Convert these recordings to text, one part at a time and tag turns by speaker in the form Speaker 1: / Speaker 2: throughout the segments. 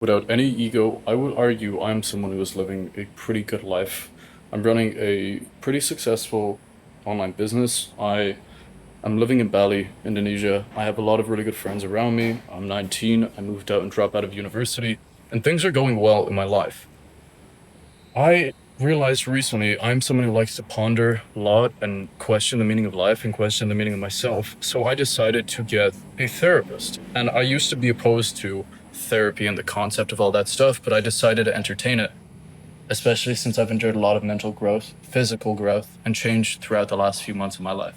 Speaker 1: Without any ego, I would argue I'm someone who is living a pretty good life. I'm running a pretty successful online business. I'm living in Bali, Indonesia. I have a lot of really good friends around me. I'm 19. I moved out and dropped out of university, and things are going well in my life. I realized recently I'm someone who likes to ponder a lot and question the meaning of life and question the meaning of myself. So I decided to get a therapist. And I used to be opposed to therapy and the concept of all that stuff, but I decided to entertain it, especially since I've enjoyed a lot of mental growth, physical growth, and change throughout the last few months of my life.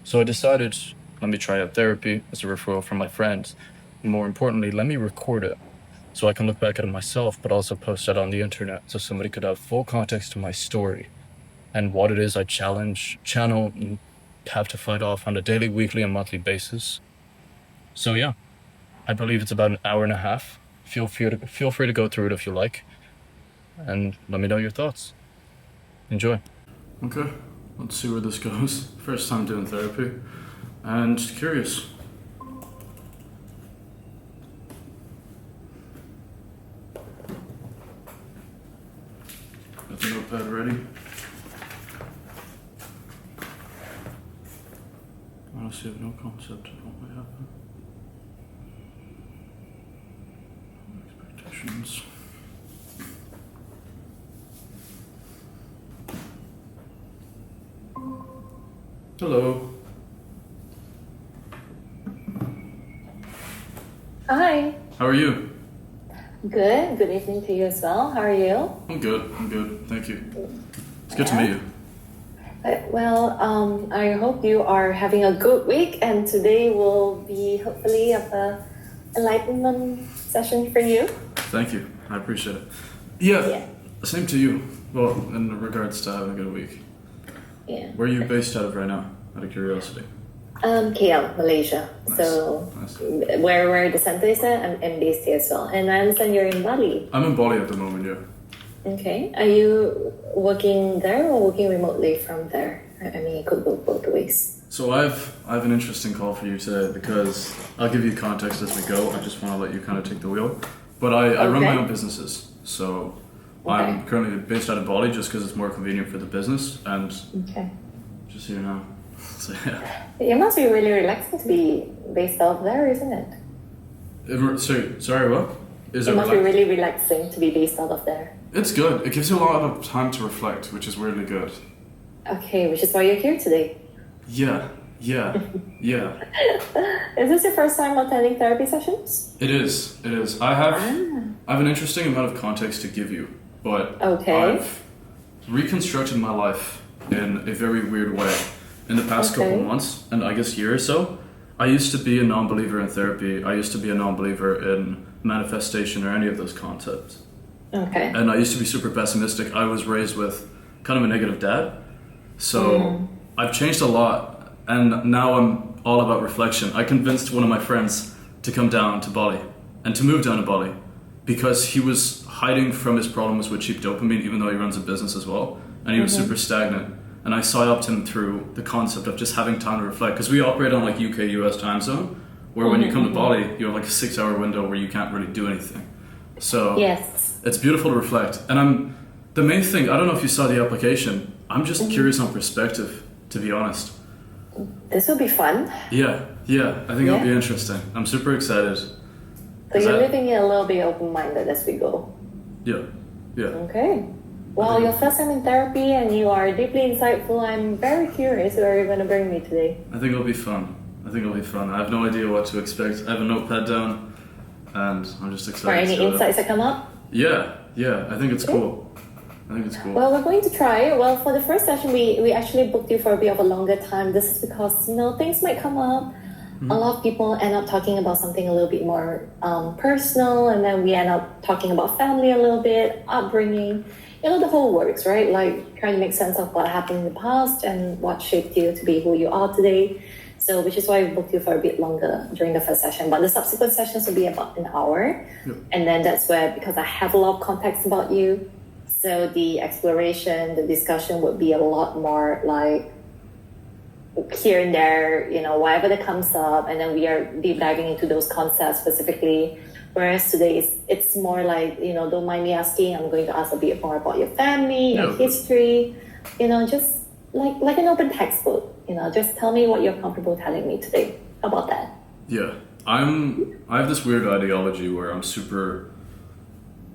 Speaker 1: So I decided, let me try out therapy as a referral from my friends. And more importantly, let me record it so I can look back at it myself, but also post it on the internet so somebody could have full context to my story and what it is I channel, and have to fight off on a daily, weekly, and monthly basis. So yeah, I believe it's about an hour and a half. Feel free to go through it if you like, and let me know your thoughts. Enjoy. Okay, let's see where this goes. First time doing therapy, and curious. Got the notepad ready. Honestly, I have no concept of what might happen. Expectations. Hello.
Speaker 2: Hi.
Speaker 1: How are you?
Speaker 2: Good. Good evening to you as well. How are you?
Speaker 1: I'm good. I'm good. Thank you. It's good to meet you.
Speaker 2: I hope you are having a good week, and today will be hopefully a enlightenment session for you.
Speaker 1: Thank you. I appreciate it. Yeah,
Speaker 2: Yeah.
Speaker 1: same to you. Well, in regards to having a good week.
Speaker 2: Yeah.
Speaker 1: Where are you based out of right now? Out of curiosity.
Speaker 2: KL, Malaysia.
Speaker 1: Nice.
Speaker 2: So
Speaker 1: Nice.
Speaker 2: where the center is at, I'm based here as well. And I understand you're in Bali.
Speaker 1: I'm in Bali at the moment, yeah.
Speaker 2: Okay. Are you working there or working remotely from there? I mean, it could go both ways.
Speaker 1: So I've an interesting call for you today because I'll give you context as we go. I just want to let you kind of take the wheel. But I run my
Speaker 2: Okay.
Speaker 1: own businesses, so
Speaker 2: Okay.
Speaker 1: I'm currently based out of Bali just because it's more convenient for the business and
Speaker 2: Okay.
Speaker 1: just here now. So yeah.
Speaker 2: It must be really relaxing to be based out there, isn't it?
Speaker 1: Sorry, what? Is
Speaker 2: It
Speaker 1: it
Speaker 2: must be
Speaker 1: relaxed?
Speaker 2: really relaxing to be based out of there.
Speaker 1: It's good. It gives you a lot of time to reflect, which is really good.
Speaker 2: Okay, which is why you're here today.
Speaker 1: Yeah, yeah, yeah.
Speaker 2: Is this your first time attending therapy sessions?
Speaker 1: It is. It is. I have an interesting amount of context to give you, but
Speaker 2: Okay.
Speaker 1: I've reconstructed my life in a very weird way in the past couple
Speaker 2: Okay.
Speaker 1: months, and I guess year or so. I used to be a non-believer in therapy. I used to be a non-believer in manifestation or any of those concepts.
Speaker 2: Okay.
Speaker 1: And I used to be super pessimistic. I was raised with kind of a negative dad. So I've changed a lot, and now I'm all about reflection. I convinced one of my friends to come down to Bali and to move down to Bali because he was hiding from his problems with cheap dopamine, even though he runs a business as well, and he was super stagnant. And I psyoped him through the concept of just having time to reflect because we operate on like UK US time zone, where when you come to Bali, you have like a 6 hour window where you can't really do anything. So
Speaker 2: Yes.
Speaker 1: it's beautiful to reflect. And the main thing, I don't know if you saw the application, I'm just curious on perspective, to be honest.
Speaker 2: This will be fun.
Speaker 1: Yeah, I think it'll
Speaker 2: Yeah.
Speaker 1: be interesting. I'm super excited.
Speaker 2: So
Speaker 1: Is
Speaker 2: you're
Speaker 1: that-
Speaker 2: living it a little bit open-minded as we go.
Speaker 1: Yeah.
Speaker 2: Okay. Well, your first time in therapy and you are deeply insightful. I'm very curious where you're going to bring me today.
Speaker 1: I think it'll be fun. I have no idea what to expect. I have a notepad down, and I'm just
Speaker 2: Or
Speaker 1: excited.
Speaker 2: any
Speaker 1: to-
Speaker 2: insights that come up?
Speaker 1: Yeah, I think it's cool.
Speaker 2: Well, we're going to try. Well, for the first session, we actually booked you for a bit of a longer time. This is because, things might come up. A lot of people end up talking about something a little bit more personal, and then we end up talking about family a little bit, upbringing, the whole works, right? Like trying to make sense of what happened in the past and what shaped you to be who you are today. So, which is why we booked you for a bit longer during the first session. But the subsequent sessions will be about an hour.
Speaker 1: Yep.
Speaker 2: And then that's where, because I have a lot of context about you, so the exploration, the discussion would be a lot more like here and there, whatever that comes up, and then we are deep diving into those concepts specifically Whereas today it's more like, don't mind me asking, I'm going to ask a bit more about your family, your
Speaker 1: Yeah.
Speaker 2: history, just like an open textbook, just tell me what you're comfortable telling me today. How about that?
Speaker 1: Yeah. I have this weird ideology where I'm super,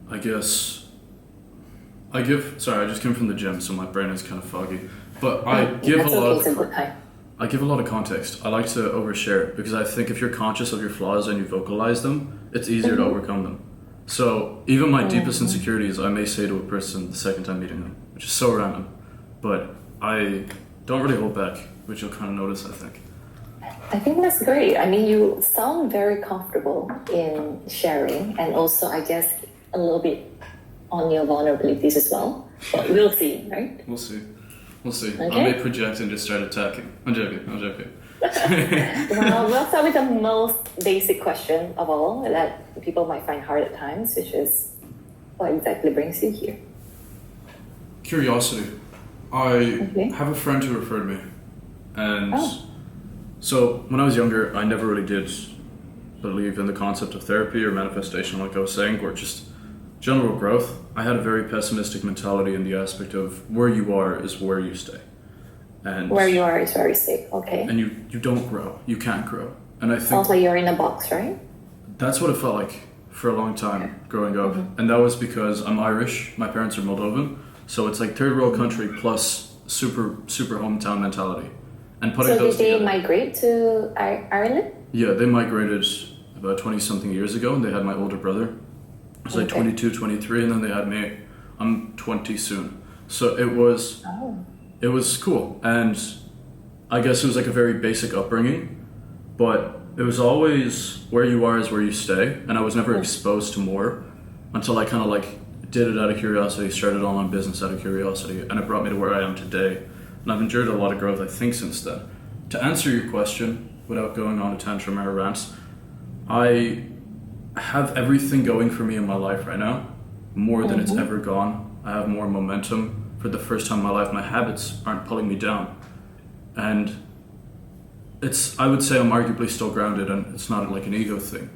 Speaker 1: I guess, sorry, I just came from the gym, so my brain is kind of foggy. But I give
Speaker 2: That's
Speaker 1: a lot
Speaker 2: okay,
Speaker 1: of
Speaker 2: it's a good time.
Speaker 1: I give a lot of context. I like to overshare because I think if you're conscious of your flaws and you vocalize them, it's easier to overcome them. So even my deepest insecurities, I may say to a person the second time meeting them, which is so random. But I don't really hold back, which you'll kind of notice, I think.
Speaker 2: I think that's great. I mean, you sound very comfortable in sharing, and also, I guess, a little bit on your vulnerabilities as well. But we'll see, right?
Speaker 1: We'll see. We'll see.
Speaker 2: Okay.
Speaker 1: I may project and just start attacking. I'm joking.
Speaker 2: Well, we'll start with the most basic question of all that people might find hard at times, which is, what exactly brings you here?
Speaker 1: Curiosity. I have a friend who referred me. And so when I was younger, I never really did believe in the concept of therapy or manifestation, like I was saying, or just general growth. I had a very pessimistic mentality in the aspect of where you are is where you stay. And
Speaker 2: Where you are is very safe, okay?
Speaker 1: and you don't grow. You can't grow. And I think
Speaker 2: Sounds like you're in a box, right?
Speaker 1: that's what it felt like for a long time growing up. And that was because I'm Irish, my parents are Moldovan, so it's like third world country plus super hometown mentality. And putting
Speaker 2: So
Speaker 1: those
Speaker 2: did they
Speaker 1: together.
Speaker 2: migrate to Ireland?
Speaker 1: Yeah, they migrated about 20 something years ago, and they had my older brother. I was like 22, 23, and then they had me. I'm 20 soon. So it was cool. And I guess it was like a very basic upbringing, but it was always where you are is where you stay. And I was never exposed to more until I kind of like did it out of curiosity, started online business out of curiosity, and it brought me to where I am today. And I've endured a lot of growth, I think, since then. To answer your question, without going on a tantrum or a rant, I have everything going for me in my life right now, more than it's ever gone. I have more momentum. For the first time in my life, my habits aren't pulling me down. And I would say I'm arguably still grounded, and it's not like an ego thing,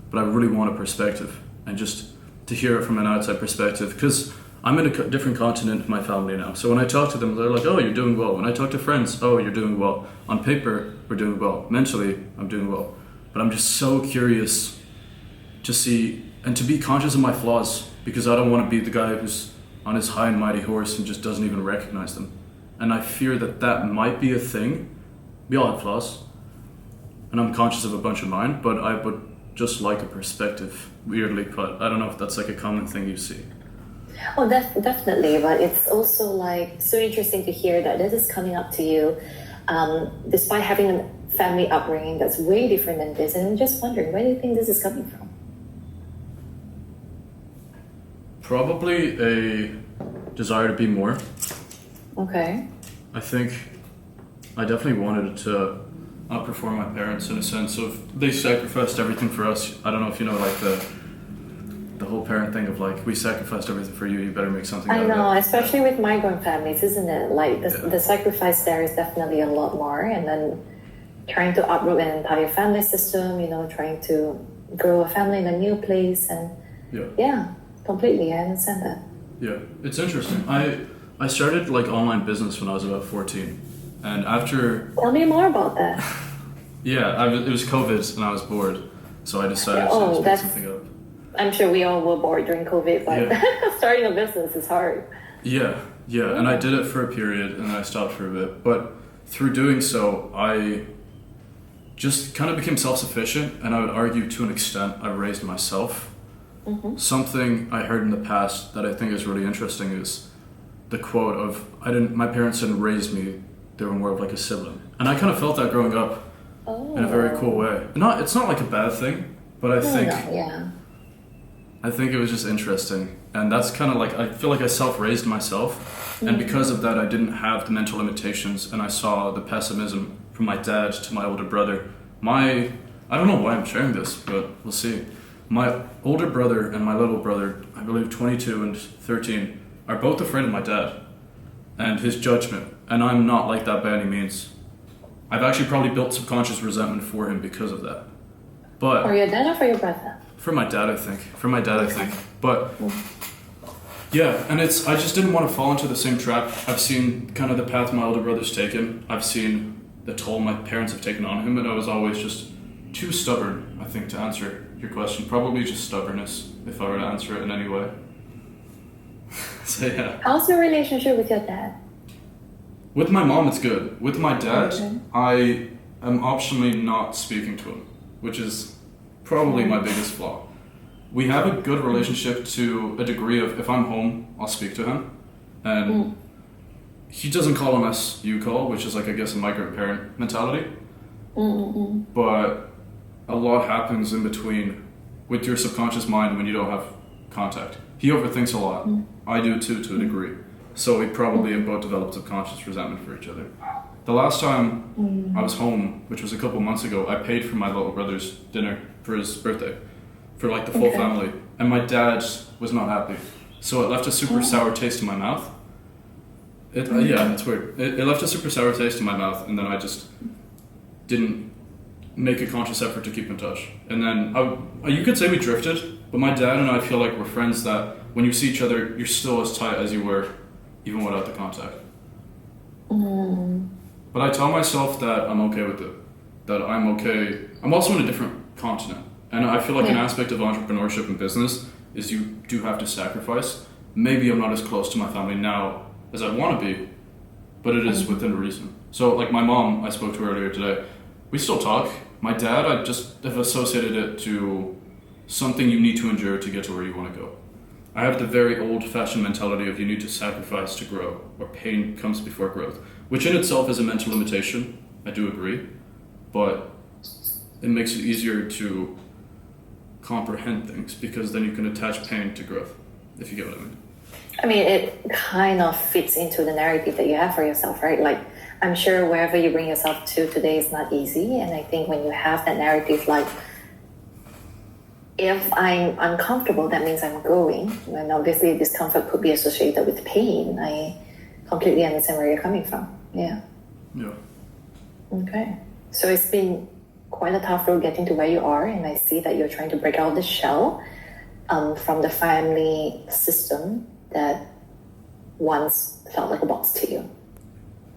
Speaker 1: but I really want a perspective, and just to hear it from an outside perspective, because I'm in a different continent with my family now. So when I talk to them, they're like, oh, you're doing well. When I talk to friends, oh, you're doing well. On paper, we're doing well. Mentally, I'm doing well. But I'm just so curious to see and to be conscious of my flaws, because I don't want to be the guy who's on his high and mighty horse and just doesn't even recognize them. And I fear that might be a thing. We all have flaws. And I'm conscious of a bunch of mine, but I would just like a perspective, weirdly put. I don't know if that's like a common thing you see.
Speaker 2: Oh, definitely. But it's also like so interesting to hear that this is coming up to you, despite having a family upbringing that's way different than this. And I'm just wondering, where do you think this is coming from?
Speaker 1: Probably a desire to be more.
Speaker 2: Okay.
Speaker 1: I think I definitely wanted to outperform my parents in a sense of they sacrificed everything for us. I don't know if you know like the whole parent thing of like we sacrificed everything for you, you better make something out
Speaker 2: I
Speaker 1: of it.
Speaker 2: know, especially with migrant families, isn't it? Like the sacrifice there is definitely a lot more, and then trying to uproot an entire family system, trying to grow a family in a new place, and yeah, completely, I understand that.
Speaker 1: Yeah, it's interesting. I started like online business when I was about 14, and after
Speaker 2: Tell me more about that.
Speaker 1: it was COVID and I was bored, so I decided to pick something up.
Speaker 2: I'm sure we all were bored during COVID, but starting a business is hard.
Speaker 1: Yeah, and I did it for a period and then I stopped for a bit. But through doing so, I just kind of became self-sufficient, and I would argue to an extent I raised myself. Something I heard in the past that I think is really interesting is the quote of, my parents didn't raise me, they were more of like a sibling. And I kind of felt that growing up in a very cool way. It's not like a bad thing, but I think it was just interesting. And that's kind of like, I feel like I self-raised myself. And because of that, I didn't have the mental limitations, and I saw the pessimism from my dad to my older brother. I don't know why I'm sharing this, but we'll see. My older brother and my little brother, I believe 22 and 13, are both afraid of my dad and his judgment. And I'm not like that by any means. I've actually probably built subconscious resentment for him because of that. But
Speaker 2: For your dad or for your brother?
Speaker 1: For my dad, I think. But yeah, and I just didn't want to fall into the same trap. I've seen kind of the path my older brother's taken. I've seen the toll my parents have taken on him, and I was always just too stubborn, I think, to answer your question. Probably just stubbornness, if I were to answer it in any way. So yeah.
Speaker 2: How's your relationship with your dad?
Speaker 1: With my mom, it's good. With my dad,
Speaker 2: Okay.
Speaker 1: I am optionally not speaking to him, which is probably my biggest flaw. We have a good relationship to a degree of if I'm home, I'll speak to him. And he doesn't call unless you call, which is like, I guess, a migrant parent mentality. But a lot happens in between with your subconscious mind when you don't have contact. He overthinks a lot. I do too, to a degree. So we probably have both developed subconscious resentment for each other. The last time I was home, which was a couple months ago, I paid for my little brother's dinner for his birthday, for like the full family. And my dad was not happy. So it left a super sour taste in my mouth. Yeah, it's weird. It left a super sour taste in my mouth, and then I just didn't make a conscious effort to keep in touch. And then you could say we drifted, but my dad and I feel like we're friends that when you see each other, you're still as tight as you were even without the contact. But I tell myself that I'm okay with it. That I'm okay. I'm also in a different continent. And I feel like an aspect of entrepreneurship and business is you do have to sacrifice. Maybe I'm not as close to my family now as I want to be, but it is within reason. So like my mom, I spoke to earlier today, we still talk. My dad, I just have associated it to something you need to endure to get to where you want to go. I have the very old-fashioned mentality of you need to sacrifice to grow, or pain comes before growth, which in itself is a mental limitation. I do agree, but it makes it easier to comprehend things because then you can attach pain to growth, if you get what I mean.
Speaker 2: I mean, it kind of fits into the narrative that you have for yourself, right? Like, I'm sure wherever you bring yourself to today is not easy. And I think when you have that narrative, like, if I'm uncomfortable, that means I'm growing. And obviously, discomfort could be associated with pain. I completely understand where you're coming from. Yeah.
Speaker 1: Yeah.
Speaker 2: Okay. So it's been quite a tough road getting to where you are. And I see that you're trying to break out the shell from the family system that once felt like a box to you.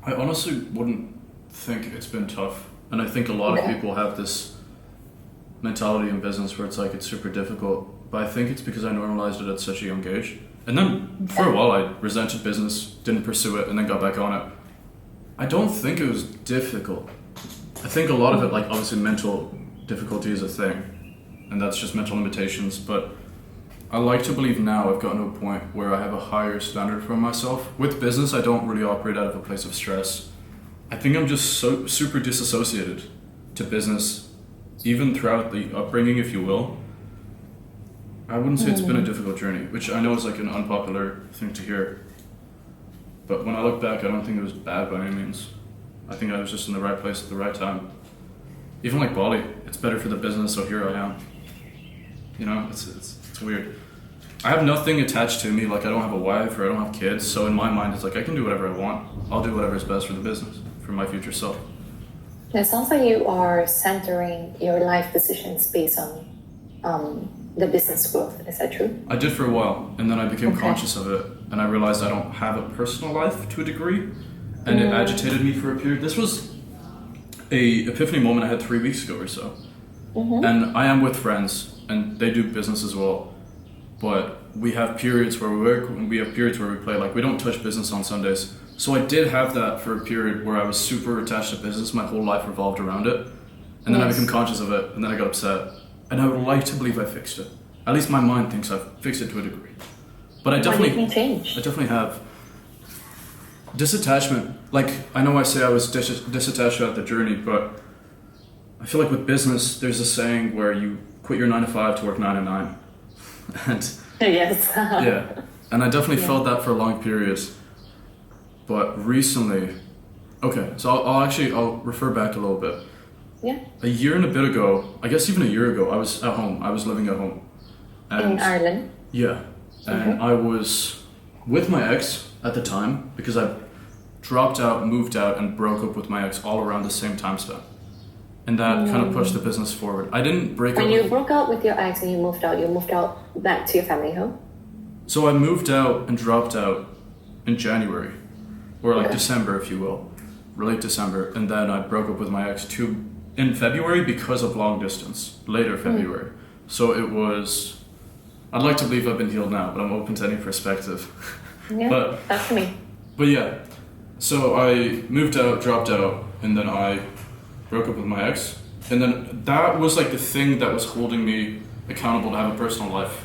Speaker 1: I honestly wouldn't think it's been tough. And I think a lot of people have this mentality in business where it's like it's super difficult. But I think it's because I normalized it at such a young age. And then for a while I resented business, didn't pursue it, and then got back on it. I don't think it was difficult. I think a lot of it, like obviously mental difficulty is a thing. And that's just mental limitations. But I like to believe now I've gotten to a point where I have a higher standard for myself. With business, I don't really operate out of a place of stress. I think I'm just so super disassociated to business, even throughout the upbringing, if you will. I wouldn't say it's been a difficult journey, which I know is like an unpopular thing to hear. But when I look back, I don't think it was bad by any means. I think I was just in the right place at the right time. Even like Bali, it's better for the business, so here I am. You know, it's weird. I have nothing attached to me, like I don't have a wife or I don't have kids, so in my mind it's like I can do whatever I want. I'll do whatever is best for the business, for my future self.
Speaker 2: It sounds like you are centering your life decisions based on the business growth. Is that true?
Speaker 1: I did for a while, and then I became conscious of it, and I realized I don't have a personal life to a degree, and it agitated me for a period. This was a epiphany moment I had 3 weeks ago or so. And I am with friends, and they do business as well. But we have periods where we work, and we have periods where we play. Like, we don't touch business on Sundays. So I did have that for a period where I was super attached to business. My whole life revolved around it. And then I became conscious of it, and then I got upset. And I would like to believe I fixed it. At least my mind thinks I've fixed it to a degree. But I definitely have disattachment. Like, I know I say I was disattached throughout the journey, but I feel like with business, there's a saying where you quit your 9 to 5 to work 9 to 9. And
Speaker 2: yes.
Speaker 1: yeah, and I definitely felt that for a long period. But recently, so I'll refer back a little bit.
Speaker 2: Yeah.
Speaker 1: A year and a bit ago, I guess even a year ago, I was at home. I was living at home. And
Speaker 2: in Ireland?
Speaker 1: Yeah. And I was with my ex at the time because I dropped out, moved out, and broke up with my ex all around the same time span. and that kind of pushed the business forward. I didn't break
Speaker 2: When
Speaker 1: up.
Speaker 2: you broke up with your ex and you moved out back to your family home?
Speaker 1: So I moved out and dropped out in January, or like
Speaker 2: Okay.
Speaker 1: December, if you will, late December, and then I broke up with my ex in February because of long distance, later February. So it was. I'd like to believe I've been healed now, but I'm open to any perspective.
Speaker 2: Yeah,
Speaker 1: But
Speaker 2: that's me.
Speaker 1: But yeah, so I moved out, dropped out, and then I broke up with my ex. And then that was like the thing that was holding me accountable to have a personal life.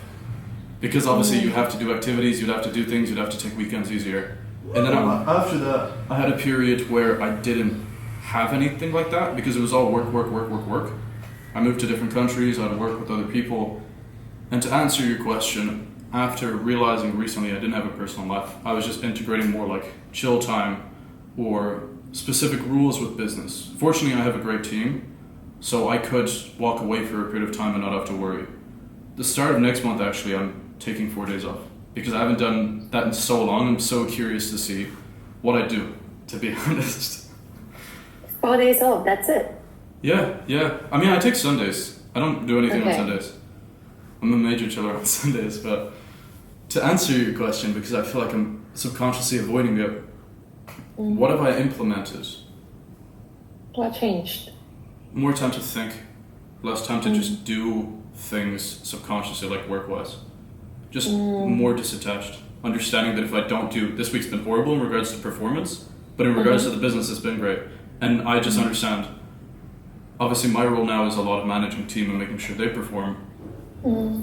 Speaker 1: Because obviously you have to do activities, you'd have to do things, you'd have to take weekends easier. And then after that, I had a period where I didn't have anything like that because it was all work, work, work, work, work. I moved to different countries, I had to work with other people. And to answer your question, after realizing recently I didn't have a personal life, I was just integrating more like chill time or specific rules with business. Fortunately, I have a great team, so I could walk away for a period of time and not have to worry. The start of next month, actually, I'm taking 4 days off because I haven't done that in so long. I'm so curious to see what I do, to be honest.
Speaker 2: 4 days off, that's it.
Speaker 1: Yeah. I mean, I take Sundays. I don't do anything
Speaker 2: Okay.
Speaker 1: on Sundays. I'm a major chiller on Sundays, but to answer your question, because I feel like I'm subconsciously avoiding it, what have I implemented?
Speaker 2: What changed?
Speaker 1: More time to think, less time to just do things subconsciously, like work-wise. Just more disattached. Understanding that if I don't do, this week's been horrible in regards to performance, but in regards to the business, it's been great. And I just understand, obviously my role now is a lot of managing team and making sure they perform.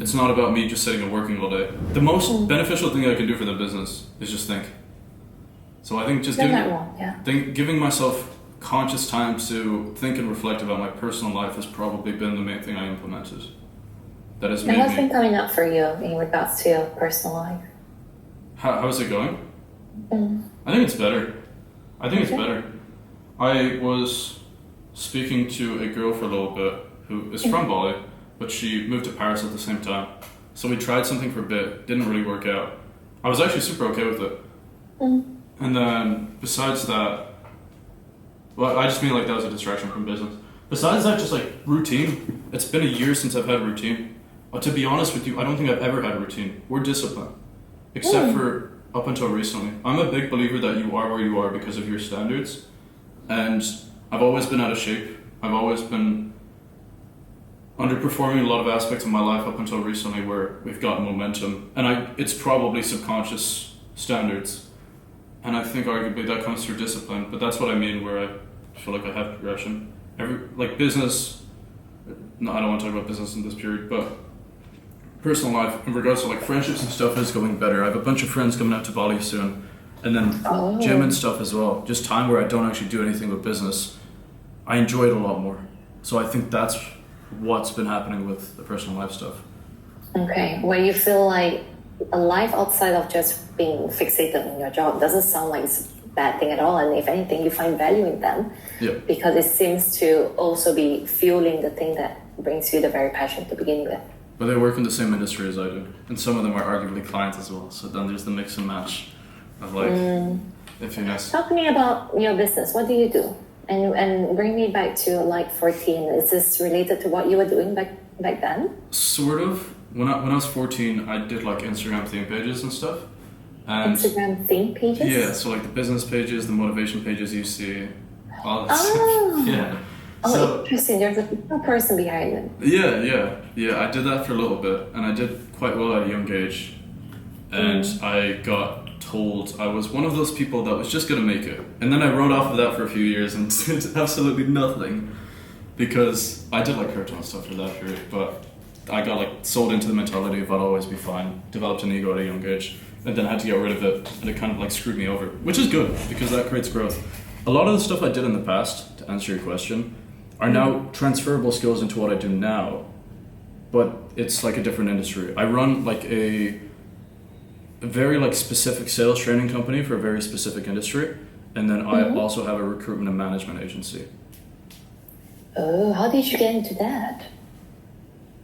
Speaker 1: It's not about me just sitting and working all day. The most beneficial thing I can do for the business is just think. So I think just
Speaker 2: You're not wrong, yeah.
Speaker 1: giving myself conscious time to think and reflect about my personal life has probably been the main thing I implemented. That has
Speaker 2: And
Speaker 1: made
Speaker 2: what's been
Speaker 1: me.
Speaker 2: coming up for you in regards to your personal life?
Speaker 1: How is it going? I think it's better.
Speaker 2: Okay.
Speaker 1: I was speaking to a girl for a little bit who is from Bali, but she moved to Paris at the same time. So we tried something for a bit, didn't really work out. I was actually super okay with it. And then besides that, well, I just mean like that was a distraction from business. Besides that, just like routine. It's been a year since I've had routine. To be honest with you, I don't think I've ever had a routine or discipline, except for up until recently. I'm a big believer that you are where you are because of your standards, and I've always been out of shape. I've always been underperforming a lot of aspects of my life up until recently, where we've got momentum, and it's probably subconscious standards, and I think arguably that comes through discipline. But that's what I mean, where I feel like I have progression. Like business. No, I don't want to talk about business in this period, but personal life in regards to like friendships and stuff is going better. I have a bunch of friends coming out to Bali soon, and then gym and stuff as well. Just time where I don't actually do anything with business. I enjoy it a lot more. So I think that's what's been happening with the personal life stuff.
Speaker 2: Okay, where you feel like a life outside of just being fixated on your job doesn't sound like it's a bad thing at all, and if anything, you find value in them
Speaker 1: Yeah.
Speaker 2: because it seems to also be fueling the thing that brings you the very passion to begin with.
Speaker 1: But they work in the same industry as I do, and some of them are arguably clients as well. So then there's the mix and match of like, if you guys.
Speaker 2: Talk to me about your business. What do you do? And bring me back to like 14. Is this related to what you were doing back then?
Speaker 1: Sort of. When I was 14, I did like Instagram theme pages and stuff. And
Speaker 2: Instagram theme pages?
Speaker 1: yeah, so like the business pages, the motivation pages you see, all that
Speaker 2: Oh.
Speaker 1: stuff. Yeah.
Speaker 2: Oh,
Speaker 1: So
Speaker 2: interesting. There's a person behind it.
Speaker 1: yeah. I did that for a little bit, and I did quite well at a young age. And I got told I was one of those people that was just gonna make it, and then I rode off of that for a few years and did absolutely nothing, because I did like crypto and stuff for that period, but I got like sold into the mentality of I'd always be fine. Developed an ego at a young age, and then had to get rid of it, and it kind of like screwed me over, which is good because that creates growth. A lot of the stuff I did in the past, to answer your question, are now transferable skills into what I do now, but it's like a different industry. I run like a very like specific sales training company for a very specific industry, and then I also have a recruitment and management agency.
Speaker 2: Oh, how did you get into that?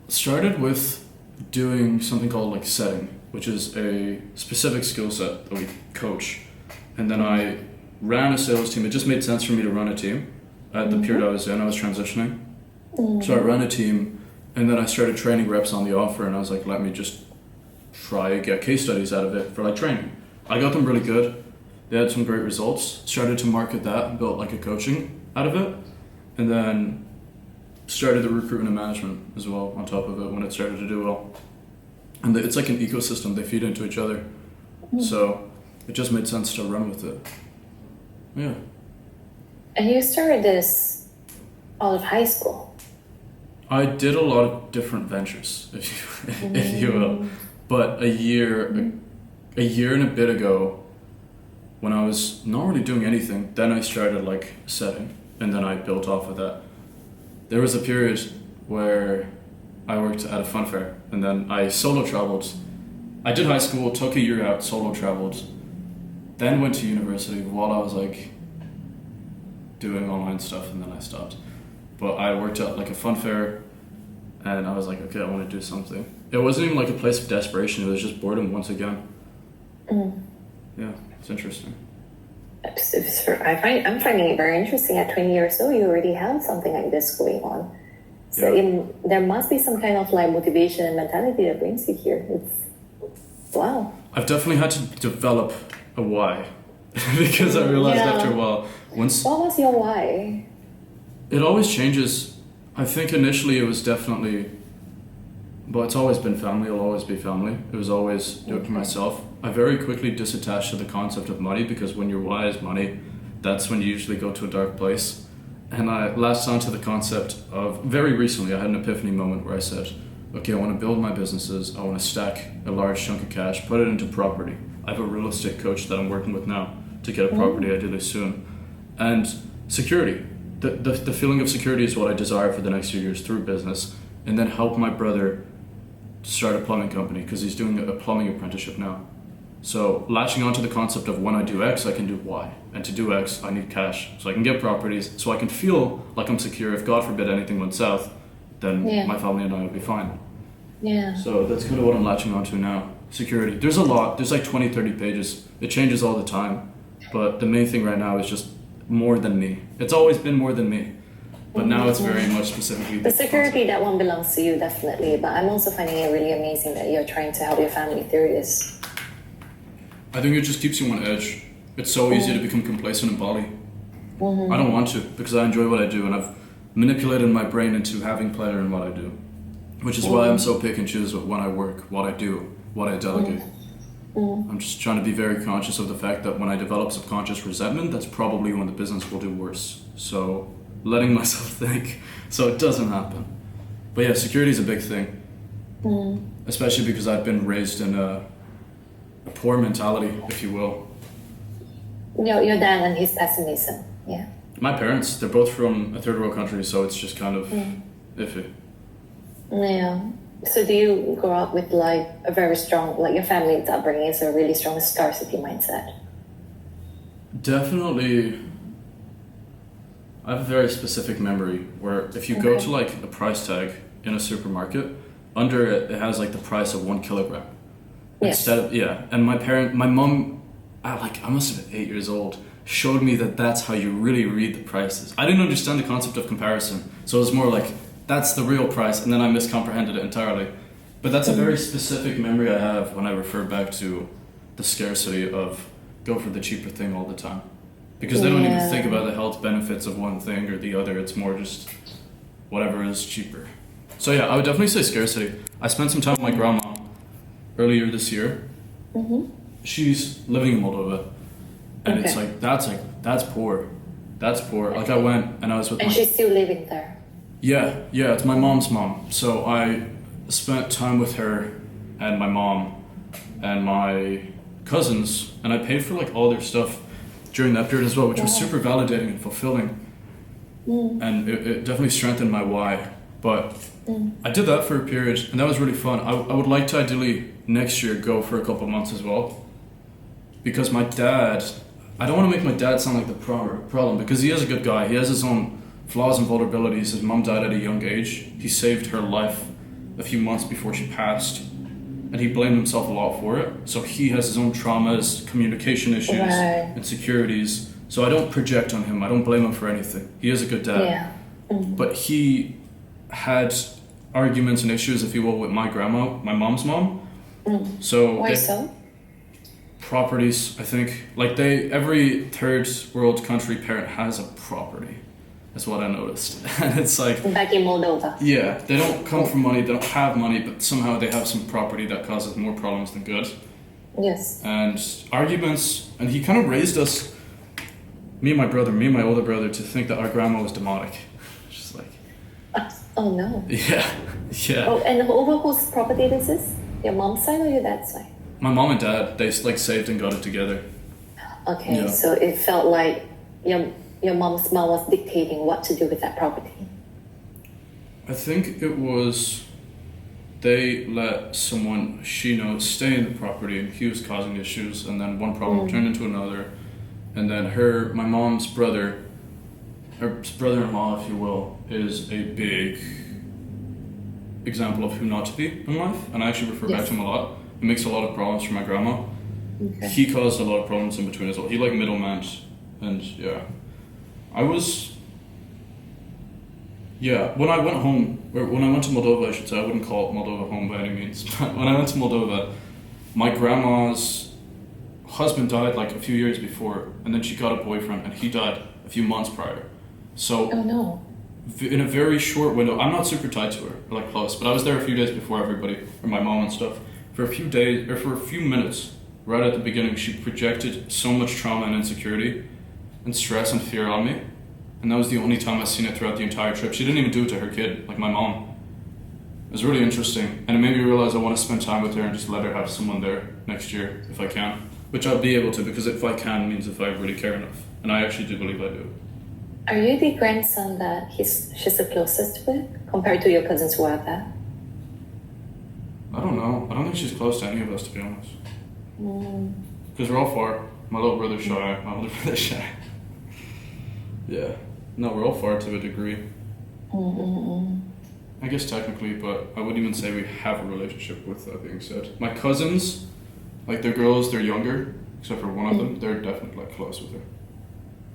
Speaker 1: Started with doing something called like setting, which is a specific skill set that we coach, and then I ran a sales team. It just made sense for me to run a team, at the period I was in. I was transitioning. So I ran a team, and then I started training reps on the offer, and I was like, let me just try to get case studies out of it for like training. I got them really good. They had some great results. Started to market that and built like a coaching out of it. And then started the recruitment and management as well on top of it when it started to do well. And it's like an ecosystem, they feed into each other. So it just made sense to run with it. Yeah.
Speaker 2: And you started this out of high school.
Speaker 1: I did a lot of different ventures, if you will. But a year and a bit ago, when I was not really doing anything, then I started like setting, and then I built off of that. There was a period where I worked at a fun fair, and then I solo traveled. I did high school, took a year out, solo traveled, then went to university while I was like doing online stuff, and then I stopped. But I worked at like a fun fair, and I was like, okay, I want to do something. It wasn't even like a place of desperation, it was just boredom once again. Yeah, it's interesting.
Speaker 2: I'm finding it very interesting. At 20 years old, you already have something like this going on. So there must be some kind of like motivation and mentality that brings you here. It's wow.
Speaker 1: I've definitely had to develop a why because I realized after a while,
Speaker 2: what was your why?
Speaker 1: It always changes. I think initially it was definitely, but it's always been family. It'll always be family. It was always do it for myself. I very quickly disattached to the concept of money because when your why is money, that's when you usually go to a dark place. And I latched onto the concept of, very recently I had an epiphany moment where I said, okay, I want to build my businesses. I want to stack a large chunk of cash, put it into property. I have a real estate coach that I'm working with now to get a property ideally soon. And security. The feeling of security is what I desire for the next few years through business. And then help my brother start a plumbing company because he's doing a plumbing apprenticeship now. So latching onto the concept of when I do X, I can do Y. And to do X, I need cash. So I can get properties, so I can feel like I'm secure. If God forbid anything went south, then my family and I would be fine.
Speaker 2: Yeah.
Speaker 1: So that's kind of what I'm latching onto now. Security. There's a lot. There's like 20, 30 pages. It changes all the time. But the main thing right now is just more than me. It's always been more than me. But now it's very much specifically
Speaker 2: the security, that one belongs to you, definitely. But I'm also finding it really amazing that you're trying to help your family through this.
Speaker 1: I think it just keeps you on edge. It's so easy to become complacent in Bali. I don't want to because I enjoy what I do and I've manipulated my brain into having pleasure in what I do. Which is why I'm so pick and choose when I work, what I do, what I delegate. I'm just trying to be very conscious of the fact that when I develop subconscious resentment, that's probably when the business will do worse. So letting myself think so it doesn't happen. But yeah, security is a big thing. Especially because I've been raised in a poor mentality, if you will.
Speaker 2: Your dad and his pessimism, yeah.
Speaker 1: My parents, they're both from a third world country, so it's just kind of iffy.
Speaker 2: Yeah. So do you grow up with like a very strong, like your family's upbringing is a really strong scarcity mindset?
Speaker 1: Definitely. I have a very specific memory where if you go to like a price tag in a supermarket, under it, it has like the price of 1 kilogram.
Speaker 2: Yes.
Speaker 1: Instead of, and my mom, I must have been 8 years old, showed me that that's how you really read the prices. I didn't understand the concept of comparison, so it was more like, that's the real price, and then I miscomprehended it entirely. But that's a very specific memory I have when I refer back to the scarcity of go for the cheaper thing all the time. Because they don't even think about the health benefits of one thing or the other, it's more just whatever is cheaper. So yeah, I would definitely say scarcity. I spent some time with my grandma earlier this year. She's living in Moldova, and it's like that's poor. That's poor. Like I went and I was with
Speaker 2: and she's still living there.
Speaker 1: Yeah, it's my mom's mom. So I spent time with her and my mom and my cousins, and I paid for like all their stuff during that period as well, which was super validating and fulfilling. And it definitely strengthened my why. But I did that for a period, and that was really fun. I would like to ideally next year go for a couple months as well. Because my dad, I don't want to make my dad sound like the problem, because he is a good guy. He has his own flaws and vulnerabilities. His mom died at a young age. He saved her life a few months before she passed, and he blamed himself a lot for it. So he has his own traumas, communication issues, insecurities. So I don't project on him. I don't blame him for anything. He is a good dad.
Speaker 2: Yeah.
Speaker 1: But he had arguments and issues, if you will, with my grandma, my mom's mom. So
Speaker 2: Why
Speaker 1: they-
Speaker 2: so?
Speaker 1: properties, I think, like every third world country parent has a property. That's what I noticed. And it's like,
Speaker 2: Back in Moldova.
Speaker 1: yeah, they don't come from money, they don't have money, but somehow they have some property that causes more problems than good.
Speaker 2: Yes.
Speaker 1: And arguments, and he kind of raised us, me and my older brother, to think that our grandma was demonic. Just like,
Speaker 2: Oh no.
Speaker 1: yeah.
Speaker 2: Oh, and over whose property this is? Your mom's side or your dad's side?
Speaker 1: My mom and dad, they like saved and got it together.
Speaker 2: Okay,
Speaker 1: Yeah.
Speaker 2: so it felt like your mom's mom was dictating what to do with that property.
Speaker 1: I think it was they let someone she knows stay in the property and he was causing issues, and then one problem turned into another, and then my mom's brother, her brother-in-law, if you will, is a big example of who not to be in life, and I actually refer back
Speaker 2: Yes.
Speaker 1: to him a lot. It makes a lot of problems for my grandma.
Speaker 2: Okay.
Speaker 1: He caused a lot of problems in between as well. He like middleman, and yeah, I was. Yeah, when I went home, or when I went to Moldova, I should say, I wouldn't call it Moldova home by any means. But when I went to Moldova, my grandma's husband died like a few years before, and then she got a boyfriend, and he died a few months prior. So
Speaker 2: Oh no.
Speaker 1: in a very short window, I'm not super tied to her, or like close, but I was there a few days before everybody, or my mom and stuff. For a few days, or for a few minutes, right at the beginning, she projected so much trauma and insecurity and stress and fear on me. And that was the only time I've seen it throughout the entire trip. She didn't even do it to her kid, like my mom. It was really interesting, and it made me realize I want to spend time with her and just let her have someone there next year, if I can. Which I'll be able to, because if I can means if I really care enough. And I actually do believe I do.
Speaker 2: Are you the grandson that she's the closest with compared to your cousins who have that?
Speaker 1: I don't know. I don't think she's close to any of us, to be honest. Because we're all far. My little brother's shy. My older brother's shy. Yeah. No, we're all far to a degree. I guess technically, but I wouldn't even say we have a relationship with that being said. My cousins, like they're girls, they're younger, except for one of them, they're definitely like close with her.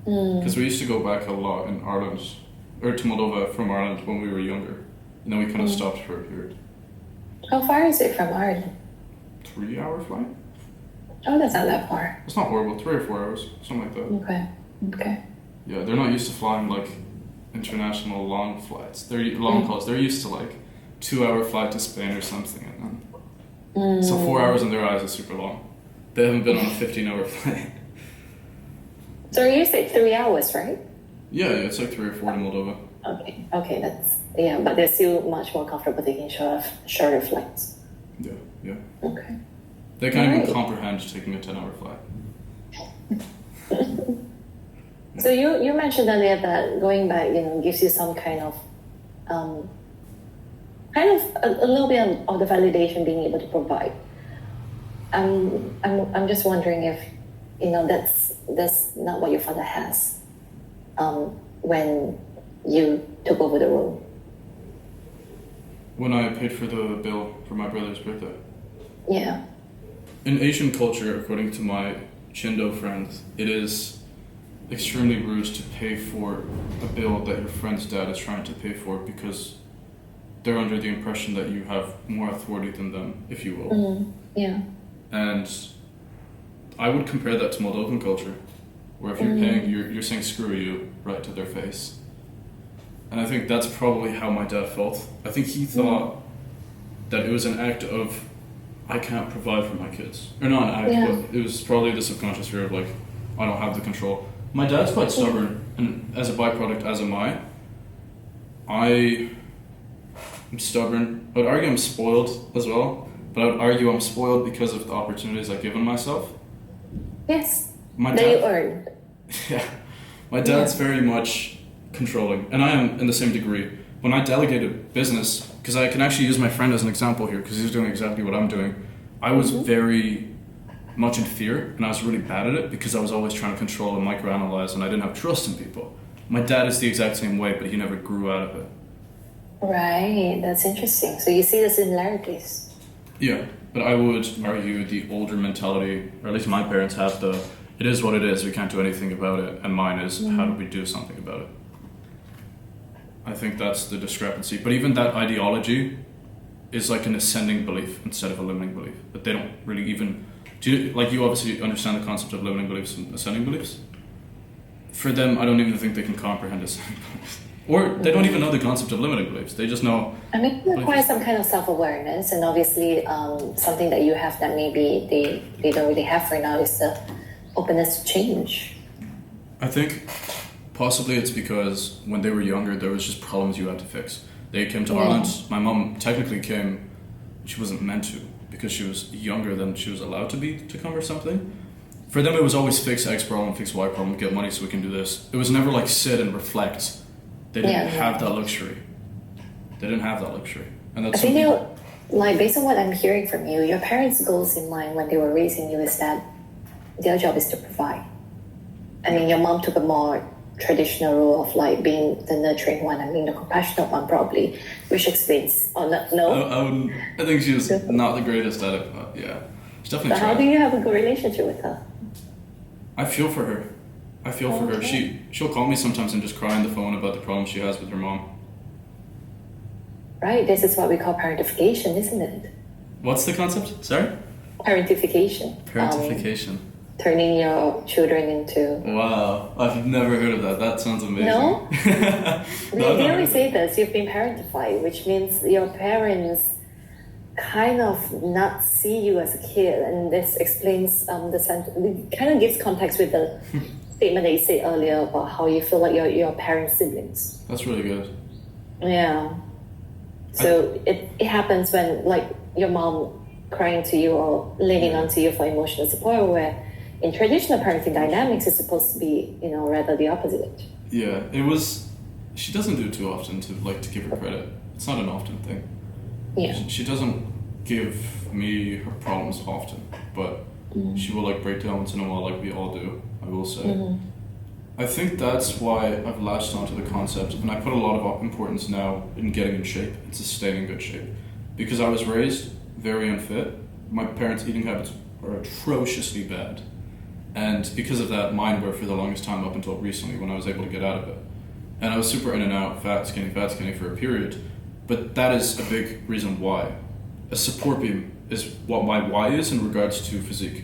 Speaker 1: Because we used to go back a lot in Ireland, or to Moldova from Ireland when we were younger. And then we kind of stopped for a period.
Speaker 2: How far is it from Ireland?
Speaker 1: 3-hour flight?
Speaker 2: Oh, that's not that far.
Speaker 1: It's not horrible, 3 or 4 hours, something like that.
Speaker 2: Okay. Okay.
Speaker 1: Yeah, they're not used to flying like international long flights. They're long hauls. They're used to like 2-hour flight to Spain or something, and then so 4 hours in their eyes is super long. They haven't been on a 15-hour flight.
Speaker 2: So you said 3 hours, right?
Speaker 1: Yeah, it's like 3 or 4 to Moldova.
Speaker 2: Okay. Okay, yeah, but they're still much more comfortable taking shorter flights.
Speaker 1: Yeah, yeah.
Speaker 2: Okay.
Speaker 1: They can't even
Speaker 2: Alright.
Speaker 1: comprehend taking a 10-hour flight.
Speaker 2: So you mentioned earlier that going back, gives you some kind of a little bit of the validation being able to provide. I'm just wondering if that's not what your father has when you took over the role.
Speaker 1: When I paid for the bill for my brother's birthday.
Speaker 2: Yeah.
Speaker 1: In Asian culture, according to my Chindo friends, it is extremely rude to pay for a bill that your friend's dad is trying to pay for because they're under the impression that you have more authority than them, if you will.
Speaker 2: Yeah.
Speaker 1: And I would compare that to Moldovan culture, where if you're paying, you're saying screw you right to their face. And I think that's probably how my dad felt. I think he thought that it was an act of, I can't provide for my kids. Or not an act, but it was probably the subconscious fear of like, I don't have the control. My dad's quite stubborn, and as a byproduct, as am I. I'm stubborn. I would argue I'm spoiled as well, but I would argue I'm spoiled because of the opportunities I've given myself.
Speaker 2: Yes.
Speaker 1: My
Speaker 2: That you
Speaker 1: dad,
Speaker 2: earned.
Speaker 1: yeah, my dad's very much controlling, and I am in the same degree. When I delegated business, because I can actually use my friend as an example here, because he's doing exactly what I'm doing, I was very much in fear, and I was really bad at it because I was always trying to control and microanalyze, and I didn't have trust in people. My dad is the exact same way, but he never grew out of it.
Speaker 2: Right. That's interesting. So you see the similarities.
Speaker 1: Yeah, but I would argue the older mentality, or at least my parents have the, it is what it is. We can't do anything about it. And mine is, how do we do something about it? I think that's the discrepancy. But even that ideology is like an ascending belief instead of a limiting belief. But they don't really even... you obviously understand the concept of limiting beliefs and ascending beliefs? For them, I don't even think they can comprehend ascending beliefs. Or they don't even know the concept of limiting beliefs. They just know...
Speaker 2: I mean, it requires some kind of self-awareness, and obviously something that you have that maybe they don't really have right now is the openness to change.
Speaker 1: I think possibly it's because when they were younger, there was just problems you had to fix. They came to Ireland. My mom technically came, she wasn't meant to, because she was younger than she was allowed to be to come or something. For them, it was always fix X problem, fix Y problem, get money so we can do this. It was never like sit and reflect. They didn't have that luxury. They didn't have that luxury. And that's
Speaker 2: I think like based on what I'm hearing from you, your parents' goals in mind when they were raising you is that their job is to provide. I mean, your mom took a more traditional role of like being the nurturing one and being the compassionate one, probably, which explains. Oh no.
Speaker 1: I think she was not the greatest at it, but yeah, she definitely
Speaker 2: But
Speaker 1: tried.
Speaker 2: how do you have a good relationship with her?
Speaker 1: I feel for her. For her. She'll call me sometimes and just cry on the phone about the problems she has with her mom.
Speaker 2: Right. This is what we call parentification, isn't it?
Speaker 1: What's the concept? Sorry.
Speaker 2: Parentification.
Speaker 1: Parentification.
Speaker 2: Turning your children into...
Speaker 1: Wow, I've never heard of that. That sounds amazing.
Speaker 2: No?
Speaker 1: No,
Speaker 2: they always say this, you've been parentified, which means your parents kind of not see you as a kid, and this explains it kind of gives context with the statement that you said earlier about how you feel like your parents' siblings.
Speaker 1: That's really good.
Speaker 2: Yeah. So it happens when like your mom crying to you or leaning onto you for emotional support, where in traditional parenting dynamics, it's supposed to be, rather the opposite.
Speaker 1: Yeah, it was. She doesn't do it too often to give her credit. It's not an often thing.
Speaker 2: Yeah.
Speaker 1: She doesn't give me her problems often, but she will like break down once in a while, like we all do. I will say. I think that's why I've latched onto the concept, and I put a lot of importance now in getting in shape and staying in good shape, because I was raised very unfit. My parents' eating habits are atrociously bad. And because of that, mine were for the longest time up until recently when I was able to get out of it. And I was super in and out, fat, skinny for a period. But that is a big reason why. A support beam is what my why is in regards to physique.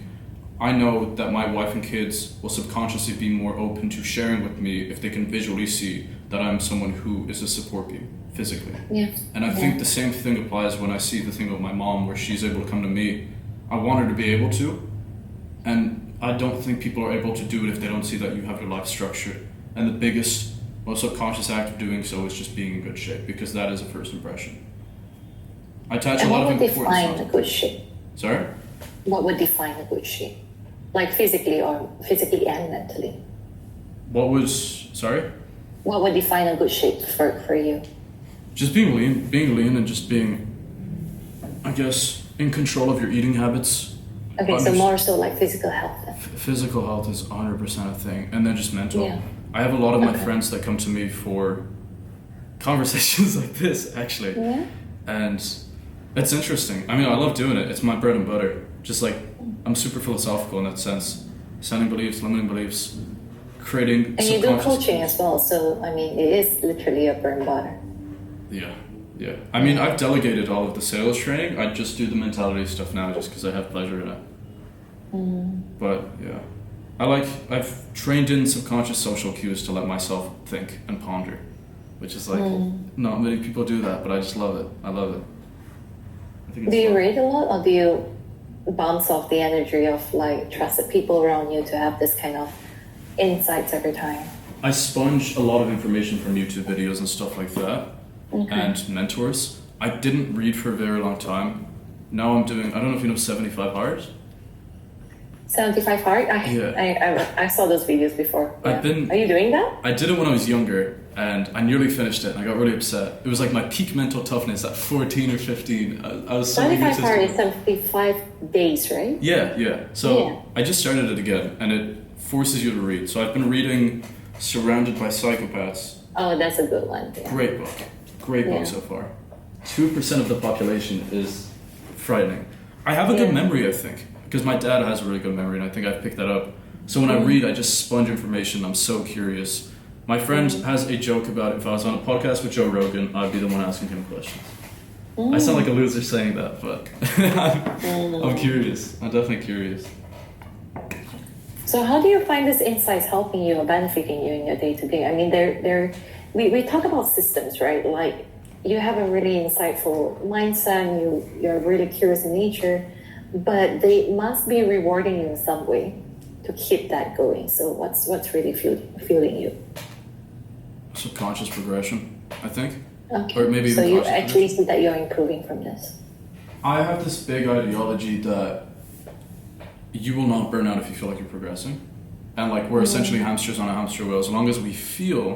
Speaker 1: I know that my wife and kids will subconsciously be more open to sharing with me if they can visually see that I'm someone who is a support beam physically.
Speaker 2: Yeah.
Speaker 1: And I think the same thing applies when I see the thing with my mom where she's able to come to me. I want her to be able to. And I don't think people are able to do it if they don't see that you have your life structured. And the biggest, most subconscious act of doing so is just being in good shape, because that is a first impression. I attach a lot of importance.
Speaker 2: What would define a good shape?
Speaker 1: Sorry?
Speaker 2: What would define a good shape? Like physically and mentally?
Speaker 1: Sorry?
Speaker 2: What would define a good shape for you?
Speaker 1: Just being lean and just being, I guess, in control of your eating habits.
Speaker 2: Okay, so more so like physical health then.
Speaker 1: Physical health is 100% a thing, and then just mental.
Speaker 2: Yeah.
Speaker 1: I have a lot of my friends that come to me for conversations like this, actually.
Speaker 2: Yeah.
Speaker 1: And it's interesting. I mean, I love doing it. It's my bread and butter. Just like, I'm super philosophical in that sense. Sending beliefs, limiting beliefs, creating
Speaker 2: And you do
Speaker 1: subconscious
Speaker 2: coaching
Speaker 1: beliefs.
Speaker 2: as well, so I mean, it is literally a bread and butter.
Speaker 1: Yeah. I mean, I've delegated all of the sales training. I just do the mentality stuff now just because I have pleasure in it. But yeah. I've trained in subconscious social cues to let myself think and ponder, which is like, not many people do that, but I just love it. I love it. I think
Speaker 2: Do
Speaker 1: it's
Speaker 2: you
Speaker 1: fun.
Speaker 2: read a lot, or do you bounce off the energy of like trusted people around you to have this kind of insights every time?
Speaker 1: I sponge a lot of information from YouTube videos and stuff like that, and mentors. I didn't read for a very long time. Now I'm doing, I don't know if you know 75 Hard.
Speaker 2: 75 Hard? I saw those videos before. Yeah. Are you doing that?
Speaker 1: I did it when I was younger, and I nearly finished it, and I got really upset. It was like my peak mental toughness at 14 or 15. I was so
Speaker 2: 75 Hard is
Speaker 1: egotistical.
Speaker 2: 75 days, right?
Speaker 1: Yeah. So
Speaker 2: Yeah.
Speaker 1: I just started it again, and it forces you to read. So I've been reading Surrounded by Psychopaths.
Speaker 2: Oh, that's a good one. Yeah.
Speaker 1: Great book
Speaker 2: Yeah.
Speaker 1: so far. 2% of the population is frightening. I have a good memory, I think, because my dad has a really good memory, and I think I've picked that up. So when I read, I just sponge information. I'm so curious. My friend has a joke about if I was on a podcast with Joe Rogan, I'd be the one asking him questions. I sound like a loser saying that, but I'm curious. I'm definitely curious.
Speaker 2: So how do you find these insights helping you or benefiting you in your day to day? I mean, we talk about systems, right? Like you have a really insightful mindset, and you're really curious in nature, but they must be rewarding you in some way to keep that going. So what's really fueling you?
Speaker 1: Subconscious progression, I think.
Speaker 2: Okay.
Speaker 1: Or maybe
Speaker 2: so
Speaker 1: even
Speaker 2: you
Speaker 1: conscious
Speaker 2: actually
Speaker 1: progression.
Speaker 2: see that you're improving from this.
Speaker 1: I have this big ideology that you will not burn out if you feel like you're progressing. And like we're essentially hamsters on a hamster wheel. As long as we feel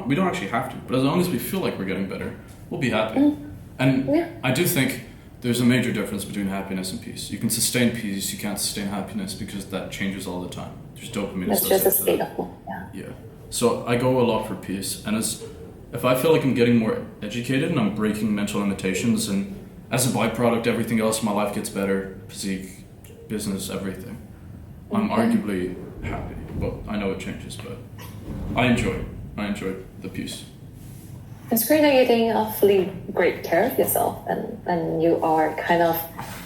Speaker 1: we don't actually have to, but as long as we feel like we're getting better, we'll be happy. And
Speaker 2: Yeah.
Speaker 1: I do think there's a major difference between happiness and peace. You can sustain peace, you can't sustain happiness because that changes all the time. There's dopamine
Speaker 2: That's just a
Speaker 1: associated to
Speaker 2: state
Speaker 1: that.
Speaker 2: of mind. Yeah.
Speaker 1: Yeah. So I go a lot for peace, and if I feel like I'm getting more educated and I'm breaking mental limitations, and as a byproduct, everything else in my life gets better, physique, business, everything. I'm arguably happy. Well, I know it changes, but I enjoy the peace.
Speaker 2: It's great that you're taking awfully great care of yourself, and you are kind of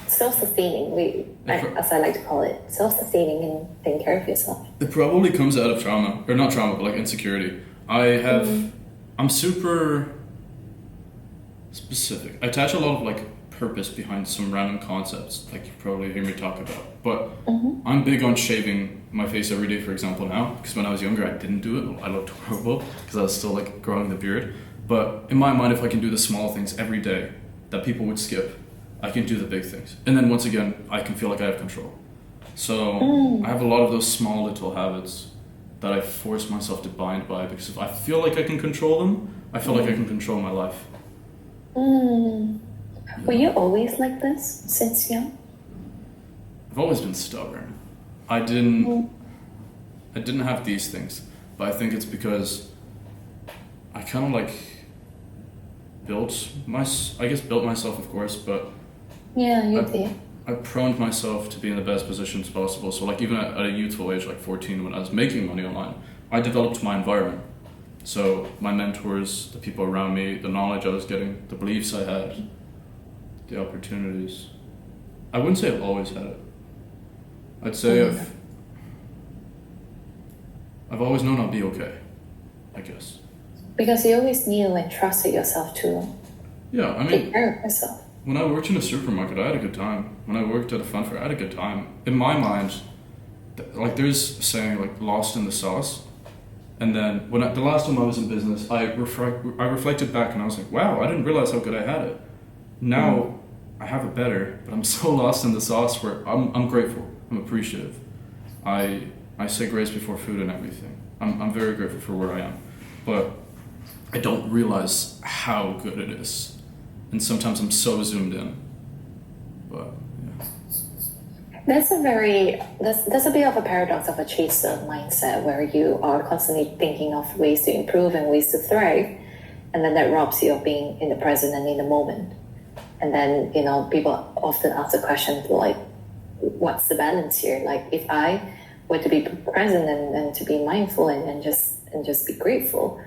Speaker 2: self-sustaining. As I like to call it, self-sustaining and taking care of yourself.
Speaker 1: It probably comes out of trauma, or not trauma, but like insecurity. I'm super specific. I attach a lot of like purpose behind some random concepts, like you probably hear me talk about. But I'm big on shaving my face every day, for example, now, because when I was younger, I didn't do it. I looked horrible because I was still like growing the beard. But in my mind, if I can do the small things every day that people would skip, I can do the big things. And then once again, I can feel like I have control. So I have a lot of those small little habits that I force myself to bind by, because if I feel like I can control them, I feel like I can control my life.
Speaker 2: Were you always like this since young?
Speaker 1: I've always been stubborn. I didn't have these things, but I think it's because I kind of like built myself, of course, but
Speaker 2: Yeah, you did.
Speaker 1: I proned myself to be in the best positions possible. So like even at a youthful age, like 14, when I was making money online, I developed my environment. So my mentors, the people around me, the knowledge I was getting, the beliefs I had, the opportunities. I wouldn't say I've always had it. I'd say I've always known I'll be okay, I guess.
Speaker 2: Because you always knew and trusted yourself to
Speaker 1: Yeah, I
Speaker 2: take
Speaker 1: mean,
Speaker 2: care of yourself.
Speaker 1: when I worked in a supermarket, I had a good time. When I worked at a fun fair, I had a good time. In my mind, like there's a saying like lost in the sauce. And then the last time I was in business, I reflected back and I was like, wow, I didn't realize how good I had it. Now I have it better, but I'm so lost in the sauce where I'm grateful. I'm appreciative. I say grace before food and everything. I'm very grateful for where I am. But I don't realize how good it is. And sometimes I'm so zoomed in. But yeah.
Speaker 2: That's a bit of a paradox of a chaser mindset, where you are constantly thinking of ways to improve and ways to thrive, and then that robs you of being in the present and in the moment. And then, people often ask the question like, what's the balance here? Like, if I were to be present and to be mindful and just be grateful,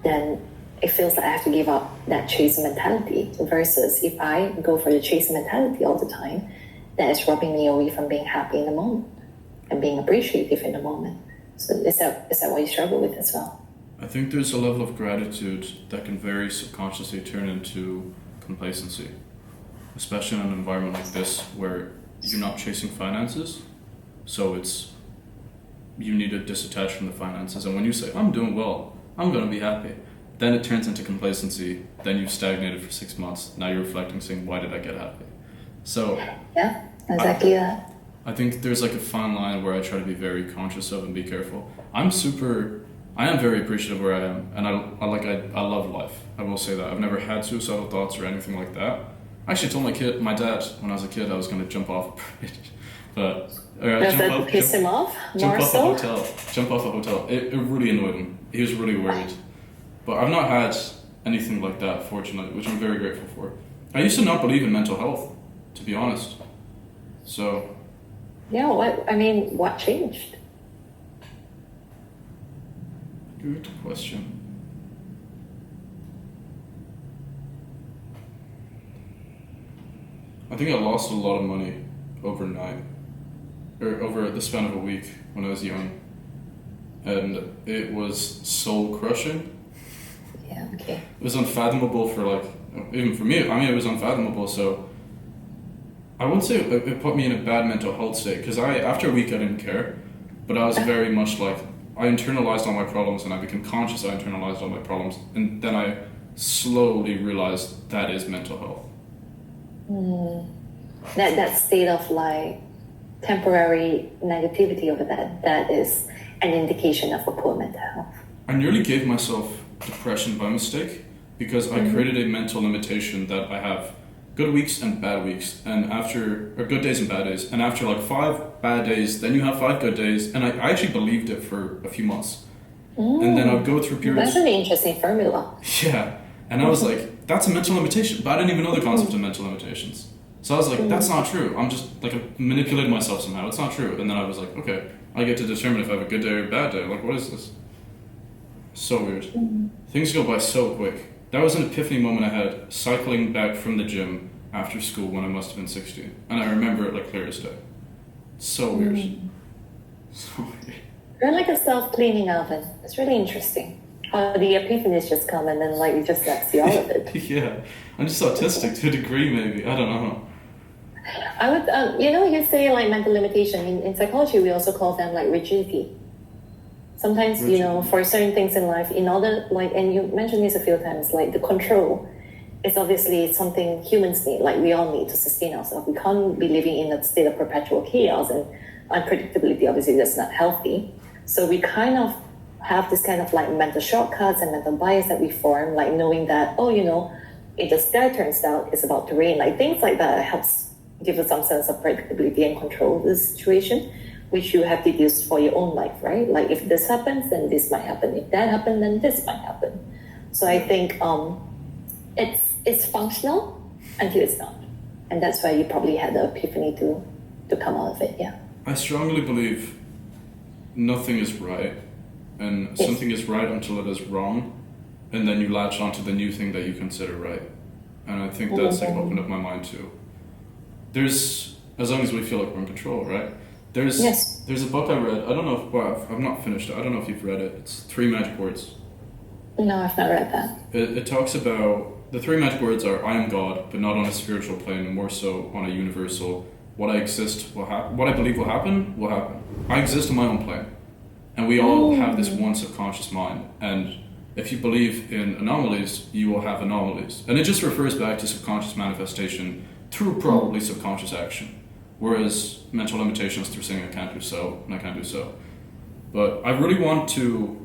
Speaker 2: then it feels like I have to give up that chase mentality, versus if I go for the chase mentality all the time, that is robbing me away from being happy in the moment and being appreciative in the moment. So is that what you struggle with as well?
Speaker 1: I think there's a level of gratitude that can very subconsciously turn into complacency, especially in an environment like this where you're not chasing finances. So you need to disattach from the finances. And when you say, I'm doing well, I'm going to be happy, then it turns into complacency. Then you've stagnated for 6 months. Now you're reflecting, saying, why did I get happy? So
Speaker 2: Yeah, exactly that.
Speaker 1: I think there's like a fine line where I try to be very conscious of and be careful. I am very appreciative where I am, and I love life. I will say that. I've never had suicidal thoughts or anything like that. I actually told my dad when I was a kid I was going to jump off a bridge, but
Speaker 2: Does that piss him off more so?
Speaker 1: Jump off a hotel. It really annoyed him. He was really worried. But I've not had anything like that, fortunately, which I'm very grateful for. I used to not believe in mental health, to be honest. So
Speaker 2: Yeah, what changed?
Speaker 1: Good question. I think I lost a lot of money overnight, or over the span of a week when I was young, and it was soul crushing.
Speaker 2: Yeah, okay.
Speaker 1: It was unfathomable for like, even for me. I mean, it was unfathomable. So I wouldn't say it put me in a bad mental health state, because after a week I didn't care, but I was very much like, I internalized all my problems and I became conscious I internalized all my problems, and then I slowly realized that is mental health.
Speaker 2: That state of like temporary negativity over that is an indication of a poor mental health.
Speaker 1: I nearly gave myself depression by mistake, because I created a mental limitation that I have good weeks and bad weeks, and or good days and bad days, and after like 5 bad days, then you have 5 good days, and I actually believed it for a few months, and then I'd go through periods.
Speaker 2: That's an interesting formula.
Speaker 1: Yeah, and I was like, that's a mental limitation, but I didn't even know the concept of mental limitations. So I was like, that's not true. I'm just like manipulating myself somehow. It's not true. And then I was like, okay, I get to determine if I have a good day or a bad day. Like, what is this? So weird. Things go by so quick. That was an epiphany moment I had cycling back from the gym after school when I must have been 16. And I remember it like clear as day. So weird. So weird.
Speaker 2: You're like a self-cleaning oven. It's really interesting. How the epiphanies just come and then like you just see all of it.
Speaker 1: Yeah, I'm just autistic to a degree, maybe. I don't know.
Speaker 2: I would, you say like mental limitation. In psychology, we also call them like rigidity. Sometimes, for certain things in life, in order, like, and you mentioned this a few times, like the control is obviously something humans need, like we all need to sustain ourselves. We can't be living in a state of perpetual chaos, and unpredictability, obviously, that's not healthy. So we kind of have this kind of like mental shortcuts and mental bias that we form, like knowing that, if the sky turns down, it's about to rain, like things like that helps give us some sense of predictability and control of the situation, which you have deduced for your own life, right? Like if this happens, then this might happen. If that happens, then this might happen. So I think it's functional until it's not. And that's why you probably had the epiphany to come out of it, yeah.
Speaker 1: I strongly believe nothing is right, and something is right until it is wrong, and then you latch onto the new thing that you consider right. And I think that's like opened up my mind too. There's, as long as we feel like we're in control, right? There's a book I read, I don't know if, I've not finished it, I don't know if you've read it, it's 3 Magic Words.
Speaker 2: No, I've not read that.
Speaker 1: It talks about, the 3 magic words are, I am God, but not on a spiritual plane, more so on a universal, what I exist will happen, what I believe will happen, will happen. I exist on my own plane. And we all have this one subconscious mind, and if you believe in anomalies, you will have anomalies. And it just refers back to subconscious manifestation through probably subconscious action. Whereas mental limitations through saying I can't do so, and I can't do so. But I really want to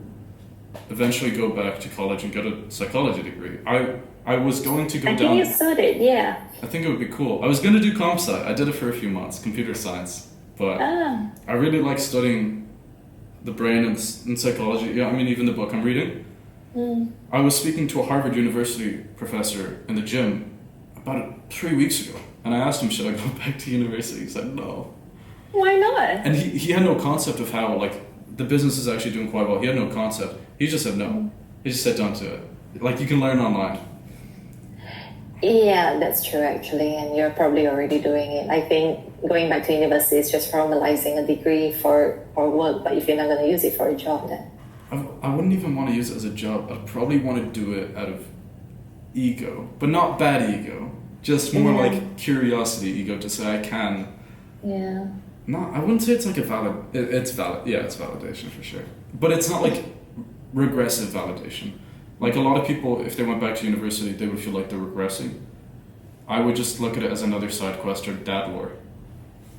Speaker 1: eventually go back to college and get a psychology degree. I was going to go down...
Speaker 2: I think you studied, yeah.
Speaker 1: I think it would be cool. I was going to do comp sci. I did it for a few months, computer science. But I really like studying the brain and psychology. Yeah, I mean, even the book I'm reading. I was speaking to a Harvard University professor in the gym about 3 weeks ago. And I asked him, should I go back to university? He said, no.
Speaker 2: Why not?
Speaker 1: And he had no concept of how, like, the business is actually doing quite well. He had no concept. He just said no. He just said don't do it. Like, you can learn online.
Speaker 2: Yeah, that's true, actually. And you're probably already doing it. I think going back to university is just formalizing a degree for work. But if you're not going to use it for a job, then...
Speaker 1: I wouldn't even want to use it as a job. I'd probably want to do it out of ego. But not bad ego. Just more like curiosity ego to say I can.
Speaker 2: Yeah.
Speaker 1: No, I wouldn't say it's like a valid... It's valid. Yeah, it's validation for sure. But it's not like regressive validation. Like a lot of people, if they went back to university, they would feel like they're regressing. I would just look at it as another side quest or dad lore.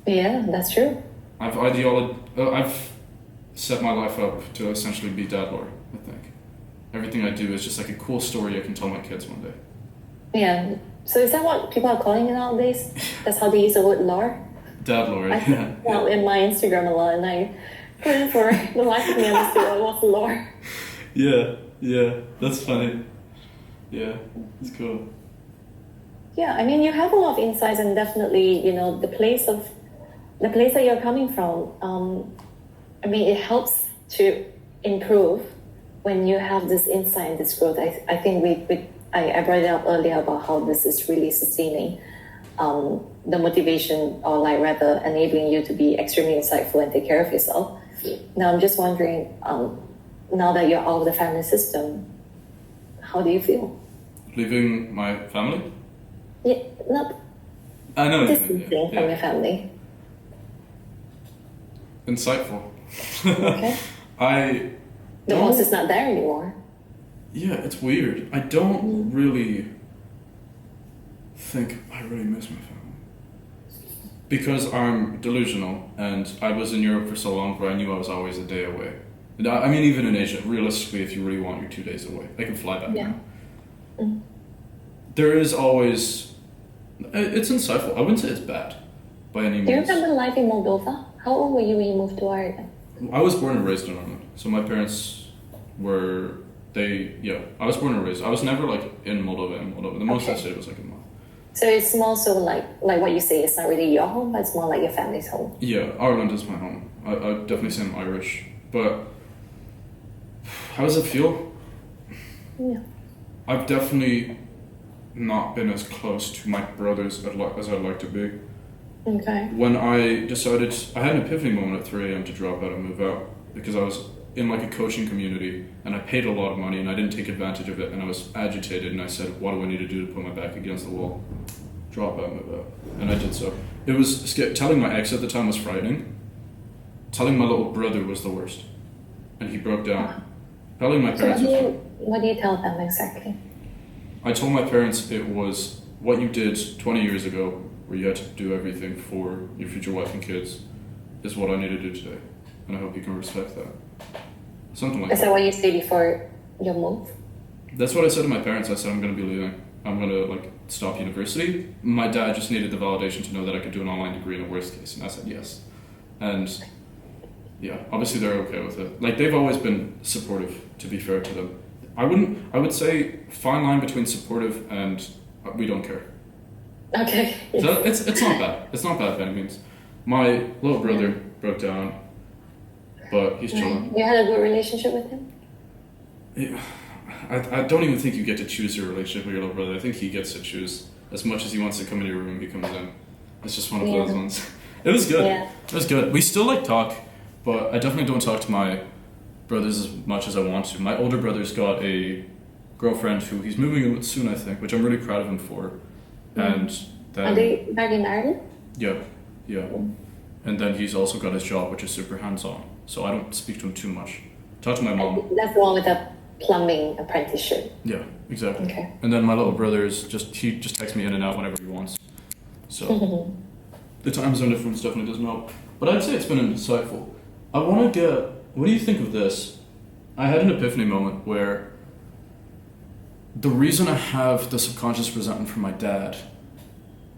Speaker 2: Yeah, that's true.
Speaker 1: I've set my life up to essentially be dad lore, I think. Everything I do is just like a cool story I can tell my kids one day.
Speaker 2: Yeah. So is that what people are calling it nowadays? That's how they use the word lore?
Speaker 1: Dad lore,
Speaker 2: I think in my Instagram a lot, and I couldn't for the life of me understand what's lore.
Speaker 1: Yeah, that's funny. Yeah, it's cool.
Speaker 2: Yeah, I mean, you have a lot of insights, and definitely, the place that you're coming from. I mean, it helps to improve when you have this insight and this growth, I think I brought it up earlier about how this is really sustaining the motivation, or like rather enabling you to be extremely insightful and take care of yourself. Now I'm just wondering, now that you're out of the family system, how do you feel?
Speaker 1: Leaving my family?
Speaker 2: Yeah, not
Speaker 1: I know.
Speaker 2: distancing from your family.
Speaker 1: Insightful.
Speaker 2: Okay.
Speaker 1: I
Speaker 2: The
Speaker 1: don't-
Speaker 2: boss is not there anymore.
Speaker 1: Yeah, it's weird. I don't really think I really miss my family. Because I'm delusional, and I was in Europe for so long where I knew I was always a day away. And I mean, even in Asia, realistically, if you really want, you're 2 days away. I can fly back
Speaker 2: Yeah.
Speaker 1: now. There is always... It's insightful. I wouldn't say it's bad, by any
Speaker 2: Do you
Speaker 1: means.
Speaker 2: remember life in Moldova? How old were you when you moved to Oregon?
Speaker 1: I was born and raised in Ireland, so my parents were... I was born and raised. I was never, like, in Moldova. The most I
Speaker 2: Okay.
Speaker 1: stayed was, like, a month.
Speaker 2: So it's more so like what you say, it's not really your home, but it's more like your family's home.
Speaker 1: Yeah, Ireland is my home. I definitely say I'm Irish. But how does it feel?
Speaker 2: Yeah.
Speaker 1: I've definitely not been as close to my brothers as I'd like to be.
Speaker 2: Okay.
Speaker 1: When I decided, I had an epiphany moment at 3 a.m. to drop out and move out because I was in like a coaching community and I paid a lot of money and I didn't take advantage of it and I was agitated and I said, what do I need to do to put my back against the wall? Drop out, move out. And I did so. It was, telling my ex at the time was frightening. Telling my little brother was the worst. And he broke down. Telling my
Speaker 2: So
Speaker 1: parents was
Speaker 2: what do you tell them exactly?
Speaker 1: I told my parents it was what you did 20 years ago, where you had to do everything for your future wife and kids, is what I need to do today. And I hope you can respect that. Something like
Speaker 2: Is that
Speaker 1: that.
Speaker 2: what you say before your move?
Speaker 1: That's what I said to my parents. I said, I'm going to be leaving. I'm going to stop university. My dad just needed the validation to know that I could do an online degree in a worst case. And I said yes. And yeah, obviously they're okay with it. Like, they've always been supportive, to be fair to them. I would say fine line between supportive and we don't care.
Speaker 2: Okay.
Speaker 1: So it's not bad. It's not bad by any means. My little brother broke down, but he's chilling.
Speaker 2: You had a good relationship with him?
Speaker 1: Yeah, I don't even think you get to choose your relationship with your little brother. I think he gets to choose as much as he wants to come into your room. He comes in. It's just one of those ones. It was good.
Speaker 2: Yeah.
Speaker 1: It was good. We still talk, but I definitely don't talk to my brothers as much as I want to. My older brother's got a girlfriend who he's moving in with soon, I think, which I'm really proud of him for. And then
Speaker 2: Are they back in Ireland?
Speaker 1: yeah. And then he's also got his job, which is super hands-on. So I don't speak to him too much. Talk to my mom.
Speaker 2: That's the one with the plumbing apprenticeship.
Speaker 1: Yeah, exactly.
Speaker 2: Okay.
Speaker 1: And then my little brother is he just texts me in and out whenever he wants. So the time zone difference definitely doesn't help. But I'd say it's been insightful. I want to get, what do you think of this? I had an epiphany moment where the reason I have the subconscious resentment for my dad,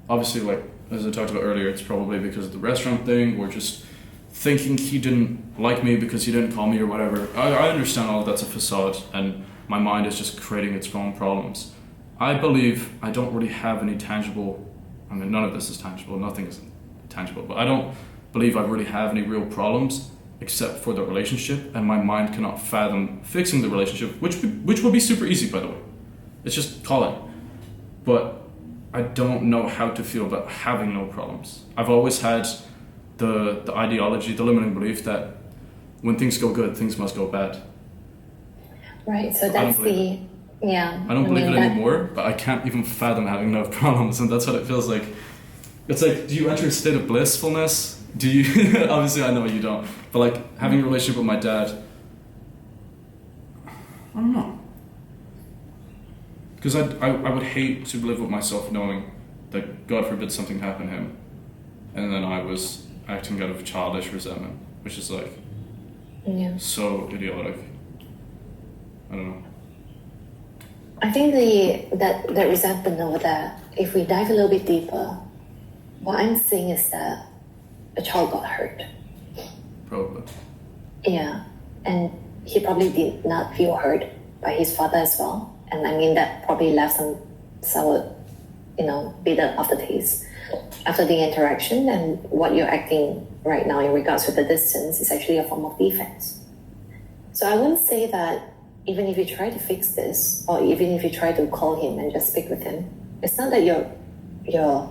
Speaker 1: obviously, like, as I talked about earlier, it's probably because of the restaurant thing, or just thinking he didn't like me because he didn't call me or whatever. I understand all that's a facade, and my mind is just creating its own problems. I believe I don't really have any tangible, I mean, none of this is tangible, nothing is tangible, but I don't believe I really have any real problems except for the relationship, and my mind cannot fathom fixing the relationship, which would be super easy, by the way. It's just call it. But I don't know how to feel about having no problems. I've always had the ideology, the limiting belief that when things go good, things must go bad.
Speaker 2: Right, so
Speaker 1: I don't
Speaker 2: that's
Speaker 1: believe
Speaker 2: yeah.
Speaker 1: I don't believe it
Speaker 2: that-
Speaker 1: anymore, but I can't even fathom having no problems, and that's what it feels like. It's like, do you enter a state of blissfulness? Do you? Obviously, I know you don't. But like having a relationship with my dad, I don't know. Because I would hate to live with myself knowing that, God forbid, something happened to him, and then I was acting out of childish resentment, which is like
Speaker 2: Yeah.
Speaker 1: so idiotic. I don't know.
Speaker 2: I think that resentment over that, if we dive a little bit deeper, what I'm seeing is that a child got hurt.
Speaker 1: Probably.
Speaker 2: Yeah. And he probably did not feel hurt by his father as well. And I mean, that probably left some sour, bitter aftertaste after the interaction. And what you're acting right now in regards to the distance is actually a form of defense. So I wouldn't say that even if you try to fix this, or even if you try to call him and just speak with him, it's not that you're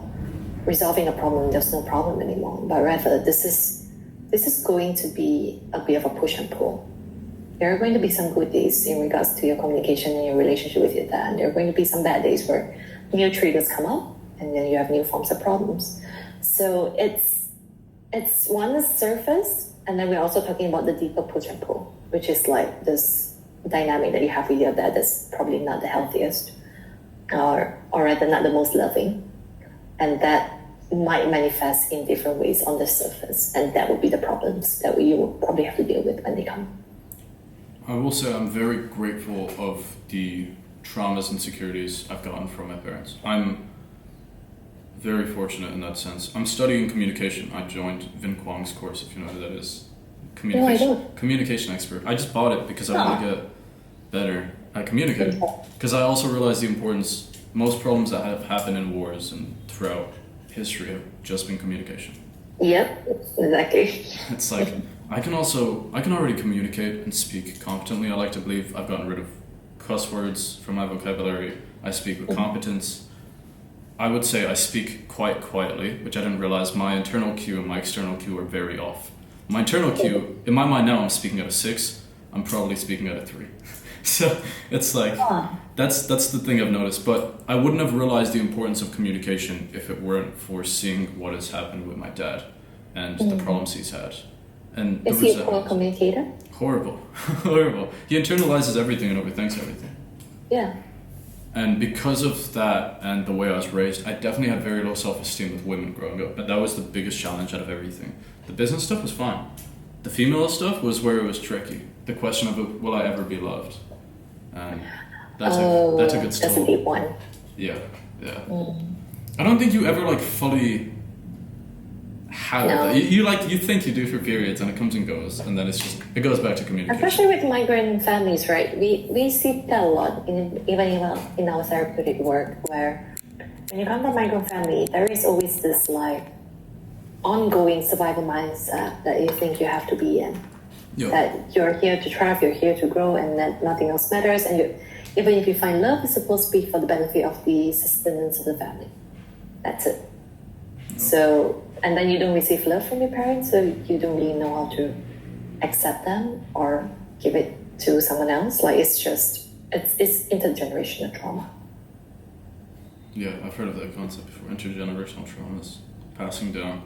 Speaker 2: resolving a problem, there's no problem anymore, but rather this is going to be a bit of a push and pull. There are going to be some good days in regards to your communication and your relationship with your dad. There are going to be some bad days where new triggers come up and then you have new forms of problems. So it's one is surface, and then we're also talking about the deeper push and pull, which is like this dynamic that you have with your dad that's probably not the healthiest, or rather not the most loving. And that might manifest in different ways on the surface. And that would be the problems that you will probably have to deal with when they come.
Speaker 1: I will say I'm very grateful of the traumas and insecurities I've gotten from my parents. I'm very fortunate in that sense. I'm studying communication. I joined Vin Kwang's course, if you know who that is. Communication expert. I just bought it because I want to get better at communicating. Because I also realize the importance. Most problems that have happened in wars and throughout history have just been communication.
Speaker 2: Yep, exactly.
Speaker 1: It's like I can already communicate and speak competently. I like to believe I've gotten rid of cuss words from my vocabulary. I speak with competence. I would say I speak quite quietly, which I didn't realize my internal cue and my external cue are very off. My internal cue, in my mind now, I'm speaking at a 6. I'm probably speaking at a 3. So it's like, that's the thing I've noticed. But I wouldn't have realized the importance of communication if it weren't for seeing what has happened with my dad and the problems he's had. And
Speaker 2: is he a poor communicator?
Speaker 1: Horrible. Horrible. He internalizes everything and overthinks everything.
Speaker 2: Yeah.
Speaker 1: And because of that and the way I was raised, I definitely had very low self-esteem with women growing up. And that was the biggest challenge out of everything. The business stuff was fine. The female stuff was where it was tricky. The question of will I ever be loved? And that's a good story.
Speaker 2: That's a deep one.
Speaker 1: Yeah. I don't think you ever like fully have that. You think you do for periods and it comes and goes, and then it goes back to communication.
Speaker 2: Especially with migrant families, right? We see that a lot even in our therapeutic work, where when you come from a migrant family, there is always this like ongoing survival mindset that you think you have to be in. Yeah. That you're here to thrive, you're here to grow, and that nothing else matters. And even if you find love, it's supposed to be for the benefit of the sustenance of the family. That's it. Yeah. So, and then you don't receive love from your parents, so you don't really know how to accept them or give it to someone else. Like it's intergenerational trauma.
Speaker 1: Yeah, I've heard of that concept before. Intergenerational traumas, passing down.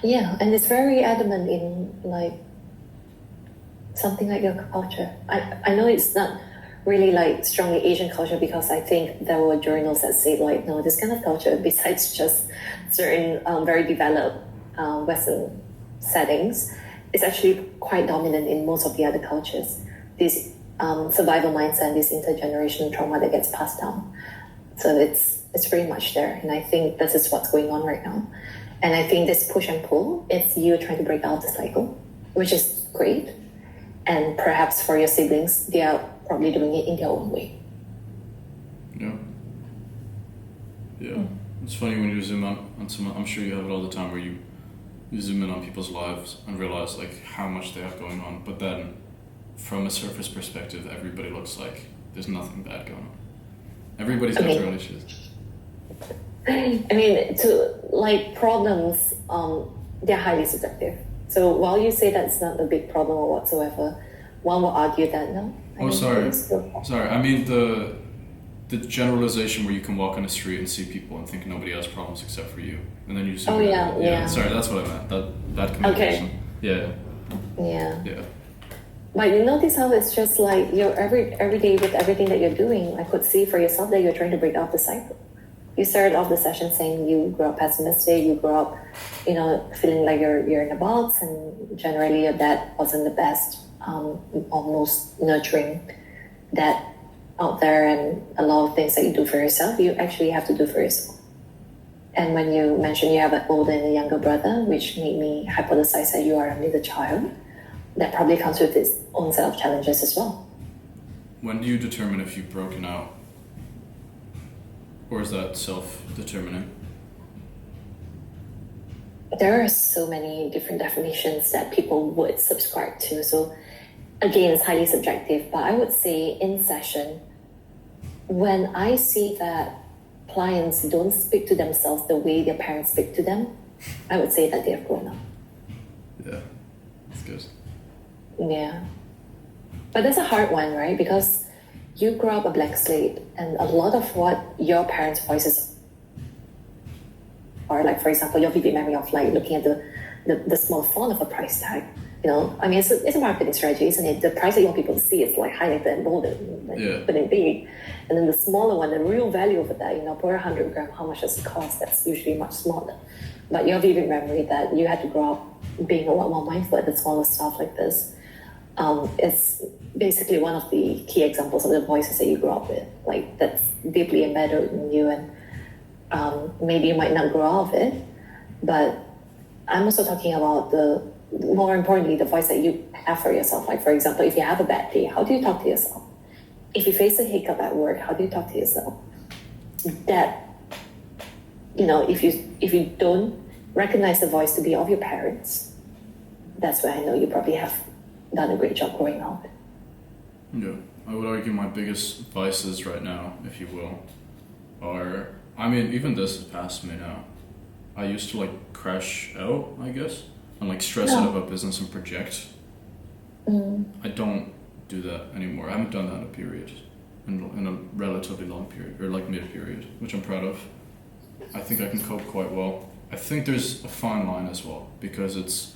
Speaker 2: Yeah, and it's very adamant in like something like your culture. I know it's not really like strongly Asian culture, because I think there were journals that say like, no, this kind of culture, besides just certain very developed Western settings, is actually quite dominant in most of the other cultures. This survival mindset, this intergenerational trauma that gets passed down. So it's very much there, and I think this is what's going on right now. And I think this push and pull, it's you trying to break out the cycle, which is great. And perhaps for your siblings, they are probably doing it in their own way.
Speaker 1: Yeah. It's funny when you zoom on someone. I'm sure you have it all the time, where you zoom in on people's lives and realize like how much they have going on. But then, from a surface perspective, everybody looks like there's nothing bad going on. Everybody's got their own issues.
Speaker 2: I mean, to like problems, they're highly subjective. So while you say that's not a big problem or whatsoever, one will argue that no.
Speaker 1: Sorry. I mean the generalization where you can walk on the street and see people and think nobody has problems except for you, and then you just
Speaker 2: yeah.
Speaker 1: Sorry, that's what I meant. That communication. Okay. Yeah.
Speaker 2: But you notice how it's just like you're every day with everything that you're doing. I could see for yourself that you're trying to break out the cycle. You started off the session saying you grew up pessimistic, you grew up, feeling like you're in a box, and generally your dad wasn't the best, almost nurturing dad out there, and a lot of things that you do for yourself, you actually have to do for yourself. And when you mentioned you have an older and a younger brother, which made me hypothesize that you are a middle child, that probably comes with its own set of challenges as well.
Speaker 1: When do you determine if you've broken out? Or is that self-determining?
Speaker 2: There are so many different definitions that people would subscribe to. So again, it's highly subjective, but I would say in session, when I see that clients don't speak to themselves the way their parents speak to them, I would say that they have grown up.
Speaker 1: Yeah, that's good.
Speaker 2: Yeah. But that's a hard one, right? Because you grow up a blank slate, and a lot of what your parents' voices are, like, for example, your vivid memory of like looking at the small font of a price tag. You know, I mean, it's a marketing strategy, isn't it? The price that you want people to see is like highlighted and bolded, like, put in big. And then the smaller one, the real value of that, you know, per 100 gram, how much does it cost? That's usually much smaller. But your vivid memory that you had to grow up being a lot more mindful at the smaller stuff like this, it's basically one of the key examples of the voices that you grew up with. Like, that's deeply embedded in you, and maybe you might not grow out of it, but I'm also talking about more importantly, the voice that you have for yourself. Like, for example, if you have a bad day, how do you talk to yourself? If you face a hiccup at work, how do you talk to yourself? That, you know, if you don't recognize the voice to be of your parents, that's where I know you probably have done a great job growing up.
Speaker 1: Yeah, I would argue my biggest vices right now, if you will, are, I mean, even this is past me now. I used to like crash out, I guess, and like stress out about business and project. I don't do that anymore. I haven't done that in a period, in a relatively long period, or like mid-period, which I'm proud of. I think I can cope quite well. I think there's a fine line as well, because it's,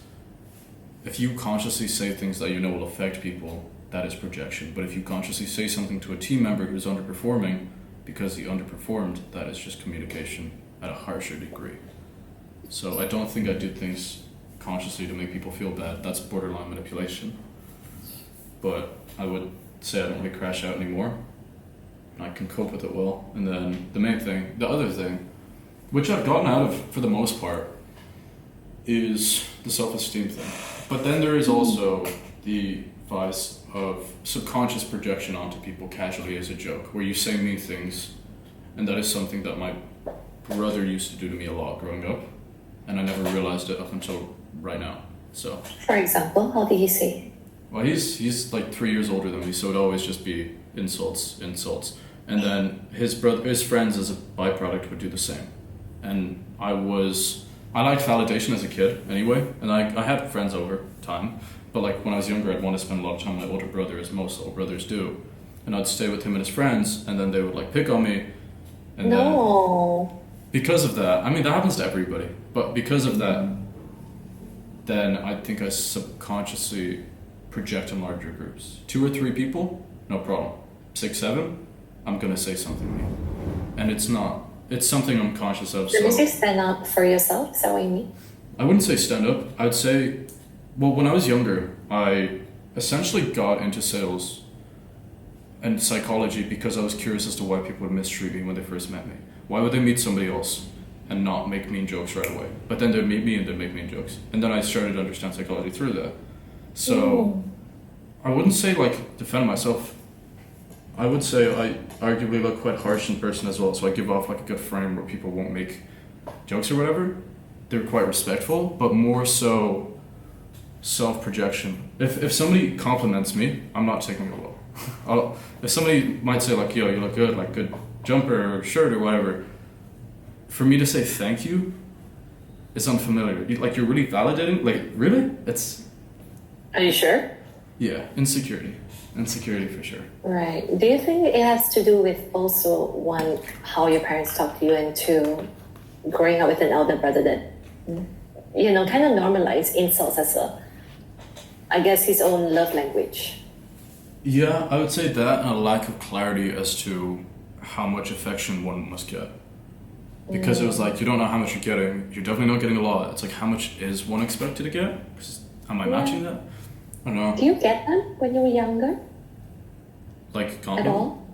Speaker 1: if you consciously say things that you know will affect people, that is projection. But if you consciously say something to a team member who's underperforming because he underperformed, that is just communication at a harsher degree. So I don't think I did things consciously to make people feel bad. That's borderline manipulation. But I would say I don't really crash out anymore. I can cope with it well. And then the main thing, the other thing, which I've gotten out of for the most part, is the self-esteem thing. But then there is also the vice of subconscious projection onto people casually as a joke, where you say mean things, and that is something that my brother used to do to me a lot growing up, and I never realized it up until right now. So,
Speaker 2: for example, how did he say?
Speaker 1: Well, he's like 3 years older than me, so it'd always just be insults, and then his friends as a byproduct would do the same, and I liked validation as a kid anyway, and I had friends over time, but like when I was younger, I'd want to spend a lot of time with my older brother, as most older brothers do, and I'd stay with him and his friends, and then they would like pick on me, and then because of that, I mean that happens to everybody, but because of that, then I think I subconsciously project in larger groups. 2 or 3 people, no problem. 6, 7, I'm gonna say something mean, and it's something I'm conscious of.
Speaker 2: Did you say stand up for yourself? Is that what you mean?
Speaker 1: I wouldn't say stand up. I'd say, well, when I was younger, I essentially got into sales and psychology because I was curious as to why people would mistreat me when they first met me. Why would they meet somebody else and not make mean jokes right away? But then they'd meet me and they'd make mean jokes. And then I started to understand psychology through that. So I wouldn't say like defend myself. I would say I arguably look quite harsh in person as well, so I give off like a good frame where people won't make jokes or whatever. They're quite respectful, but more so self-projection. If somebody compliments me, I'm not taking it well. If somebody might say like, yo, you look good, like good jumper or shirt or whatever, for me to say thank you is unfamiliar. Like you're really validating, like really?
Speaker 2: Are you sure?
Speaker 1: Yeah, insecurity for sure.
Speaker 2: Right. Do you think it has to do with also, one, how your parents talk to you, and 2, growing up with an elder brother that, you know, kind of normalized insults as I guess, his own love language?
Speaker 1: Yeah, I would say that, and a lack of clarity as to how much affection one must get. Because it was like, you don't know how much you're getting, you're definitely not getting a lot. It's like, how much is one expected to get? Am I matching that? I don't know.
Speaker 2: Do you get them when you were younger?
Speaker 1: Like compliments?
Speaker 2: At all?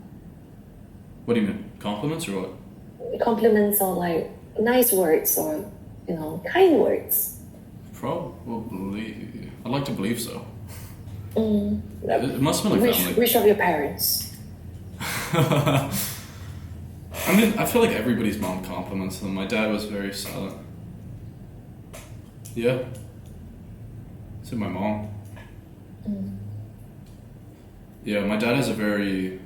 Speaker 1: What do you mean? Compliments or what?
Speaker 2: Compliments, or like nice words, or, you know, kind words.
Speaker 1: Probably. I'd like to believe so. It must have been like family.
Speaker 2: Which of your parents?
Speaker 1: I mean, I feel like everybody's mom compliments them. My dad was very silent. Yeah. I'd say my mom. Yeah, my dad has a very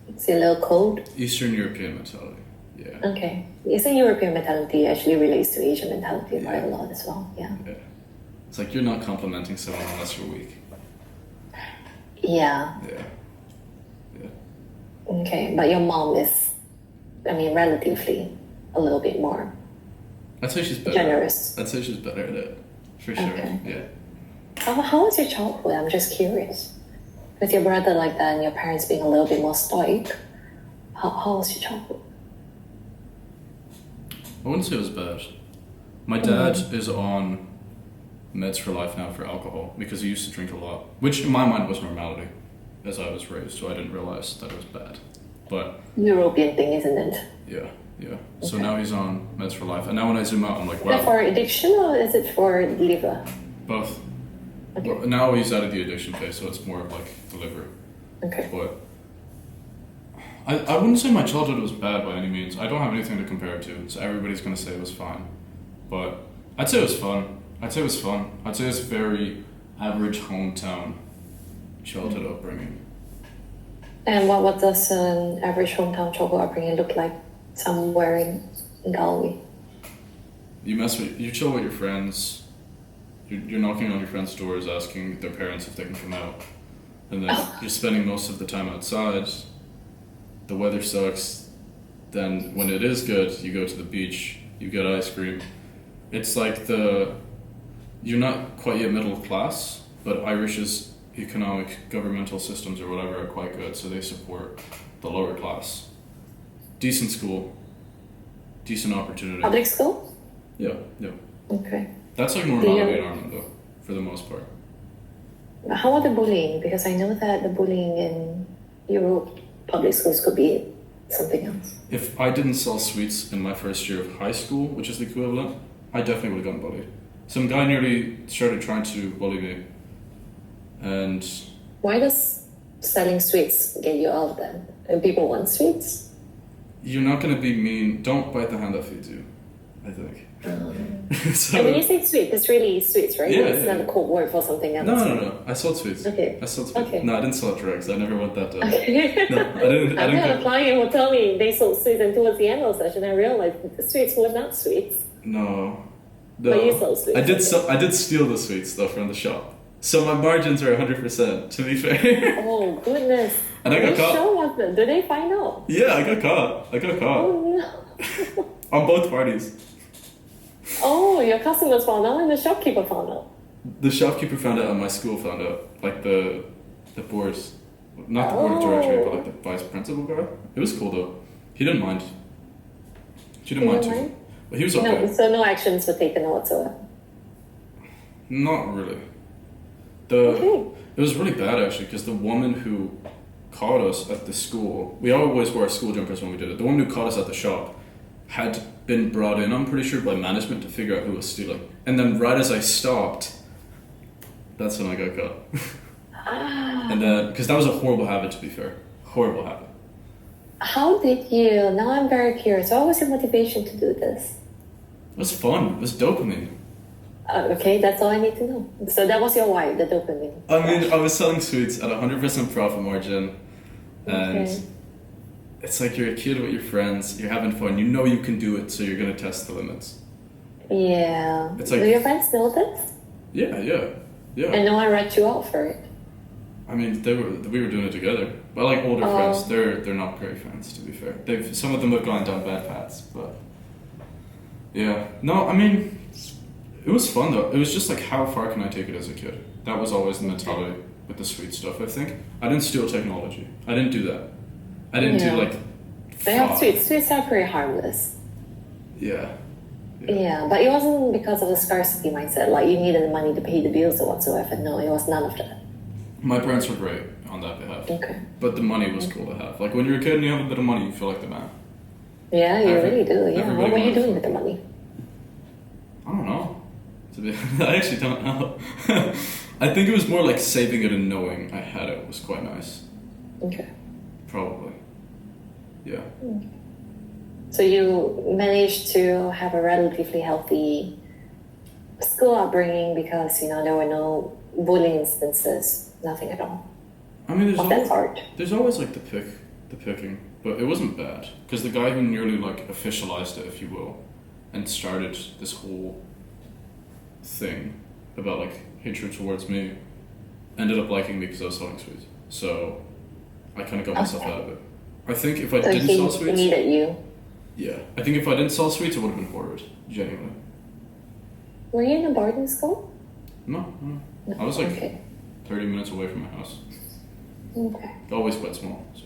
Speaker 2: It's a little cold.
Speaker 1: Eastern European mentality. Yeah.
Speaker 2: Okay. It's a European mentality actually relates to Asian mentality quite a lot as well. Yeah.
Speaker 1: Yeah. It's like you're not complimenting someone unless you're weak.
Speaker 2: Yeah.
Speaker 1: Yeah. Yeah.
Speaker 2: Okay. But your mom is, I mean, relatively a little bit more
Speaker 1: I'd say she's better.
Speaker 2: generous.
Speaker 1: I'd say she's better at it. For sure.
Speaker 2: Okay.
Speaker 1: Yeah.
Speaker 2: How was your childhood? I'm just curious. With your brother like that and your parents being a little bit more stoic, how was your childhood?
Speaker 1: I wouldn't say it was bad. My dad is on meds for life now for alcohol because he used to drink a lot, which in my mind was normality as I was raised, so I didn't realize that it was bad. But
Speaker 2: European thing, isn't it?
Speaker 1: yeah, yeah. So
Speaker 2: Okay.
Speaker 1: now he's on meds for life, and now when I zoom out, I'm like,
Speaker 2: Is it
Speaker 1: wow,
Speaker 2: for addiction or is it for liver?
Speaker 1: both.
Speaker 2: Okay.
Speaker 1: But now he's out of the addiction phase, so it's more of like the liver.
Speaker 2: Okay.
Speaker 1: But I wouldn't say my childhood was bad by any means. I don't have anything to compare it to, so everybody's gonna say it was fine. But I'd say it was fun. I'd say it was fun. I'd say it's very average hometown childhood upbringing.
Speaker 2: And what does an average hometown childhood upbringing look like somewhere in Galway?
Speaker 1: You chill with your friends. You're knocking on your friends' doors, asking their parents if they can come out, and then you're spending most of the time outside. The weather sucks. Then when it is good, you go to the beach. You get ice cream. It's like you're not quite yet middle class, but Irish's economic governmental systems or whatever are quite good, so they support the lower class. Decent school, decent opportunity.
Speaker 2: Public school?
Speaker 1: Yeah, yeah.
Speaker 2: Okay.
Speaker 1: That's like normality in Ireland, though, for the most part.
Speaker 2: How about the bullying? Because I know that the bullying in Europe public schools could be something else.
Speaker 1: If I didn't sell sweets in my first year of high school, which is the equivalent, I definitely would have gotten bullied. Some guy nearly started trying to bully me, and
Speaker 2: Why does selling sweets get you out of them? And people want sweets?
Speaker 1: you're not going to be mean. Don't bite the hand that feeds you, I think. So,
Speaker 2: And when you say sweet, it's really sweets, right?
Speaker 1: Yeah,
Speaker 2: It's
Speaker 1: yeah,
Speaker 2: not a code word for something else.
Speaker 1: no. I sold sweets.
Speaker 2: Okay.
Speaker 1: I sold sweets.
Speaker 2: Okay.
Speaker 1: No, I didn't sell drugs. I never went that down.
Speaker 2: Okay.
Speaker 1: No, I didn't. I
Speaker 2: I'm
Speaker 1: didn't
Speaker 2: not
Speaker 1: go-
Speaker 2: a client will tell me they sold sweets, and towards the end of the session, I realized the sweets were not sweets.
Speaker 1: No.
Speaker 2: But you sold sweets.
Speaker 1: I did steal the sweets though from the shop. So my margins are 100%, to be fair.
Speaker 2: Oh goodness!
Speaker 1: And I got
Speaker 2: Which
Speaker 1: caught.
Speaker 2: show was it? Did they find out?
Speaker 1: Yeah, I got caught.
Speaker 2: Oh no!
Speaker 1: On both parties.
Speaker 2: Oh, your customers found out, and the shopkeeper found out.
Speaker 1: The shopkeeper found out and my school found out. Like the boards. Not the board of directory, but like the vice principal guy. It was cool though. He didn't mind. She didn't
Speaker 2: He
Speaker 1: mind
Speaker 2: didn't
Speaker 1: too.
Speaker 2: mind?
Speaker 1: But he was okay.
Speaker 2: No, so no actions were taken whatsoever.
Speaker 1: Not really.
Speaker 2: Okay.
Speaker 1: It was really bad actually because the woman who caught us at the school, we always wore our school jumpers when we did it. The woman who caught us at the shop had been brought in, I'm pretty sure, by management to figure out who was stealing. And then right as I stopped, that's when I got caught. And then, because that was a horrible habit, to be fair. Horrible habit.
Speaker 2: How did you? Now I'm very curious. What was your motivation to do this?
Speaker 1: It was fun. It was dopamine.
Speaker 2: Okay, that's all I need to know. So that was your why, the dopamine.
Speaker 1: I mean, I was selling sweets at 100% profit margin. And
Speaker 2: Okay.
Speaker 1: it's like you're a kid with your friends, you're having fun, you know you can do it, so you're going to test the limits.
Speaker 2: Yeah.
Speaker 1: It's like-
Speaker 2: Do your friends know this?
Speaker 1: Yeah.
Speaker 2: And no one read you out for it?
Speaker 1: I mean, we were doing it together, but like older
Speaker 2: Oh.
Speaker 1: friends, they're not great friends, to be fair. Some of them have gone down bad paths, but yeah. No, I mean, it was fun though. It was just like, how far can I take it as a kid? That was always the mentality with the sweet stuff. I think I didn't steal technology. I didn't do that. I didn't
Speaker 2: Yeah.
Speaker 1: do like.
Speaker 2: They have
Speaker 1: fraud.
Speaker 2: sweets. Sweets are pretty harmless.
Speaker 1: Yeah.
Speaker 2: Yeah, but it wasn't because of the scarcity mindset, like you needed the money to pay the bills or whatsoever. No, it was none of that.
Speaker 1: My parents were great on that behalf,
Speaker 2: Okay.
Speaker 1: but the money was cool to have. Like when you're a kid and you have a bit of money, you feel like the man.
Speaker 2: Yeah, you
Speaker 1: Every-
Speaker 2: really do. Yeah.
Speaker 1: everybody
Speaker 2: What were you
Speaker 1: wanted
Speaker 2: doing
Speaker 1: food.
Speaker 2: with the money?
Speaker 1: I don't know. To be, I actually don't know. I think it was more like saving it and knowing I had it was quite nice.
Speaker 2: Okay.
Speaker 1: Probably. Yeah.
Speaker 2: So you managed to have a relatively healthy school upbringing because, there were no bullying instances, nothing at all.
Speaker 1: I mean,
Speaker 2: of that sort?
Speaker 1: there's always like the picking, but it wasn't bad because the guy who nearly like officialized it, if you will, and started this whole thing about like hatred towards me, ended up liking me because I was selling sweets. So I kind of got myself out of it. I think if I
Speaker 2: So
Speaker 1: didn't
Speaker 2: he
Speaker 1: sell sweets,
Speaker 2: needed you.
Speaker 1: yeah, I think if I didn't sell sweets, it would have been horrid. Genuinely,
Speaker 2: Were you in a boarding school?
Speaker 1: no.
Speaker 2: No.
Speaker 1: I was like
Speaker 2: Okay.
Speaker 1: 30 minutes away from my house.
Speaker 2: Okay.
Speaker 1: Always quite small. So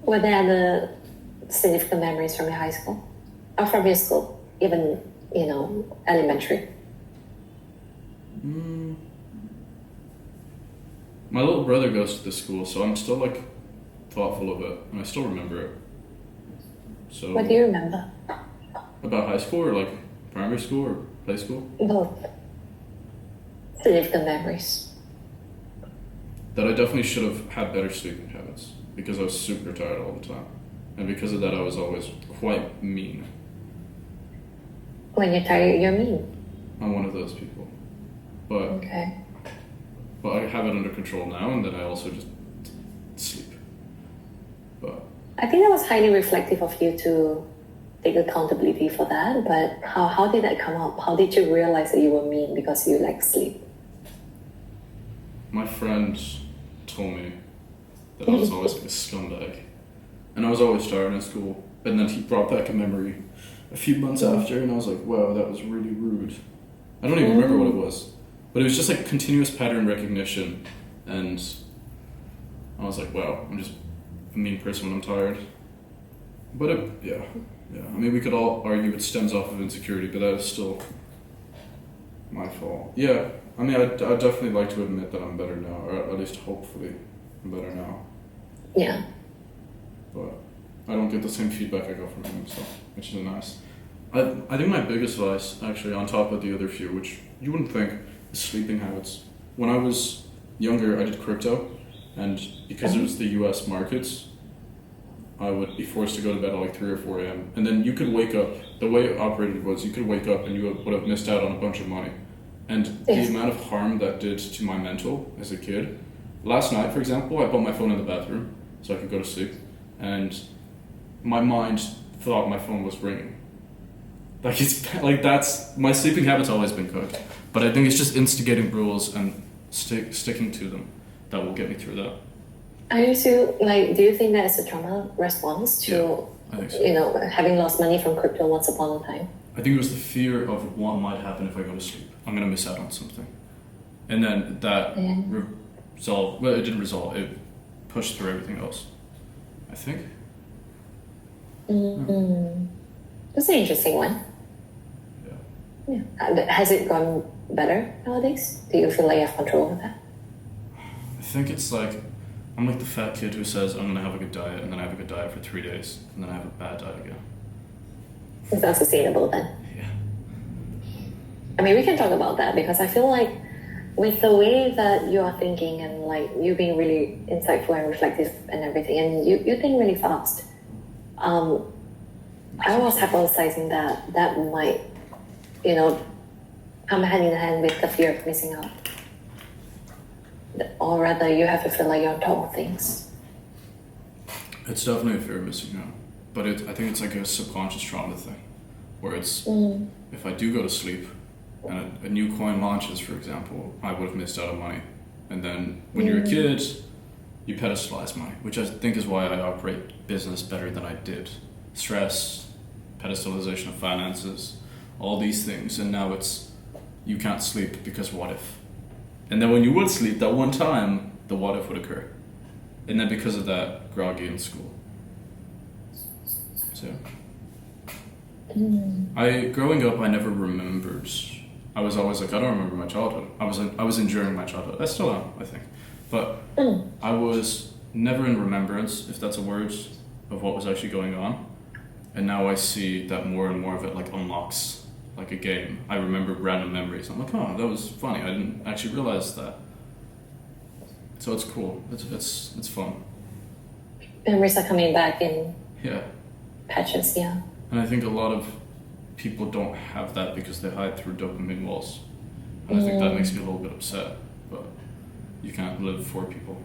Speaker 2: Were there other significant memories from your high school? Or from your school? Even, elementary?
Speaker 1: my little brother goes to this school, so I'm still like thoughtful of it, and I still remember it. So
Speaker 2: What do you remember?
Speaker 1: about high school or like primary school or play school?
Speaker 2: Both. Significant memories.
Speaker 1: That I definitely should have had better sleeping habits because I was super tired all the time, and because of that, I was always quite mean.
Speaker 2: When you're tired, you're mean.
Speaker 1: I'm one of those people, but
Speaker 2: Okay.
Speaker 1: I have it under control now, and then I also just sleep. But
Speaker 2: I think that was highly reflective of you to take accountability for that, but how did that come up? How did you realize that you were mean because you like sleep?
Speaker 1: my friend told me that I was always like a scumbag, and I was always tired in school. And then he brought back a memory a few months after, and I was like, wow, that was really rude. I don't even remember what it was, but it was just like continuous pattern recognition, and I was like, wow, I'm just a mean person when I'm tired. But yeah. I mean, we could all argue it stems off of insecurity, but that is still my fault. Yeah, I mean, I'd definitely like to admit that I'm better now, or at least hopefully I'm better now.
Speaker 2: Yeah.
Speaker 1: But I don't get the same feedback I got from him, so which is nice. I think my biggest vice, actually, on top of the other few, which you wouldn't think, is sleeping habits. When I was younger, I did crypto, and because it was the U.S. markets, I would be forced to go to bed at like 3 or 4 a.m. And then you could wake up, the way it operated was you could wake up and you would have missed out on a bunch of money. And
Speaker 2: Yes.
Speaker 1: the amount of harm that did to my mental as a kid. Last night, for example, I put my phone in the bathroom so I could go to sleep. And my mind thought my phone was ringing. Like that's, my sleeping habit's always been good. But I think it's just instigating rules and sticking to them that will get me through that.
Speaker 2: Are you still do you think that is a trauma response to
Speaker 1: Yeah, I think so.
Speaker 2: having lost money from crypto once upon a time?
Speaker 1: I think it was the fear of what might happen if I go to sleep. I'm gonna miss out on something, and then that resolved. Well, it didn't resolve. It pushed through everything else. I think.
Speaker 2: That's an interesting one.
Speaker 1: Yeah.
Speaker 2: Yeah. Has it gone better nowadays? Do you feel like you have control over that?
Speaker 1: I think it's like I'm like the fat kid who says I'm gonna have a good diet, and then I have a good diet for 3 days, and then I have a bad diet again.
Speaker 2: It's not sustainable then.
Speaker 1: Yeah.
Speaker 2: I mean, we can talk about that because I feel like with the way that you are thinking and you being really insightful and reflective and everything, and you think really fast. I was hypothesizing that might, come hand in hand with the fear of missing out. Or rather, you have to feel like you're on top of things.
Speaker 1: It's definitely a fear of missing out, but I think it's like a subconscious trauma thing, where it's if I do go to sleep and a new coin launches, for example, I would have missed out on money, and then when you're a kid, you pedestalize money, which I think is why I operate business better than I did. Stress, pedestalization of finances, all these things, and now it's you can't sleep because what if? And then when you would sleep that one time, the what if would occur. And then because of that, groggy in school. So growing up, I never remembered. I was always like, I don't remember my childhood. I was enduring my childhood. I still am, I think. But I was never in remembrance, if that's a word, of what was actually going on. And now I see that more and more of it unlocks like a game. I remember random memories. I'm like, oh, that was funny. I didn't actually realize that. So it's cool. It's fun.
Speaker 2: Memories are coming back in
Speaker 1: Yeah.
Speaker 2: patches, yeah.
Speaker 1: And I think a lot of people don't have that because they hide through dopamine walls. And I think that makes me a little bit upset. But you can't live for people.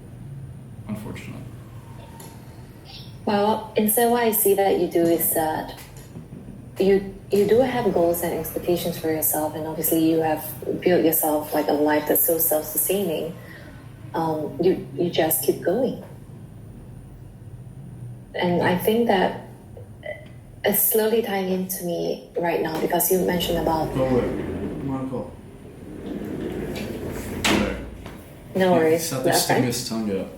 Speaker 1: unfortunately.
Speaker 2: Well, instead, what I see that you do is that you do have goals and expectations for yourself, and obviously you have built yourself like a life that's so self-sustaining. You just keep going, and I think that it's slowly tying into me right now because you mentioned about.
Speaker 1: Go away. I'm on a call. There.
Speaker 2: No worries.
Speaker 1: He's out there sticking his tongue out.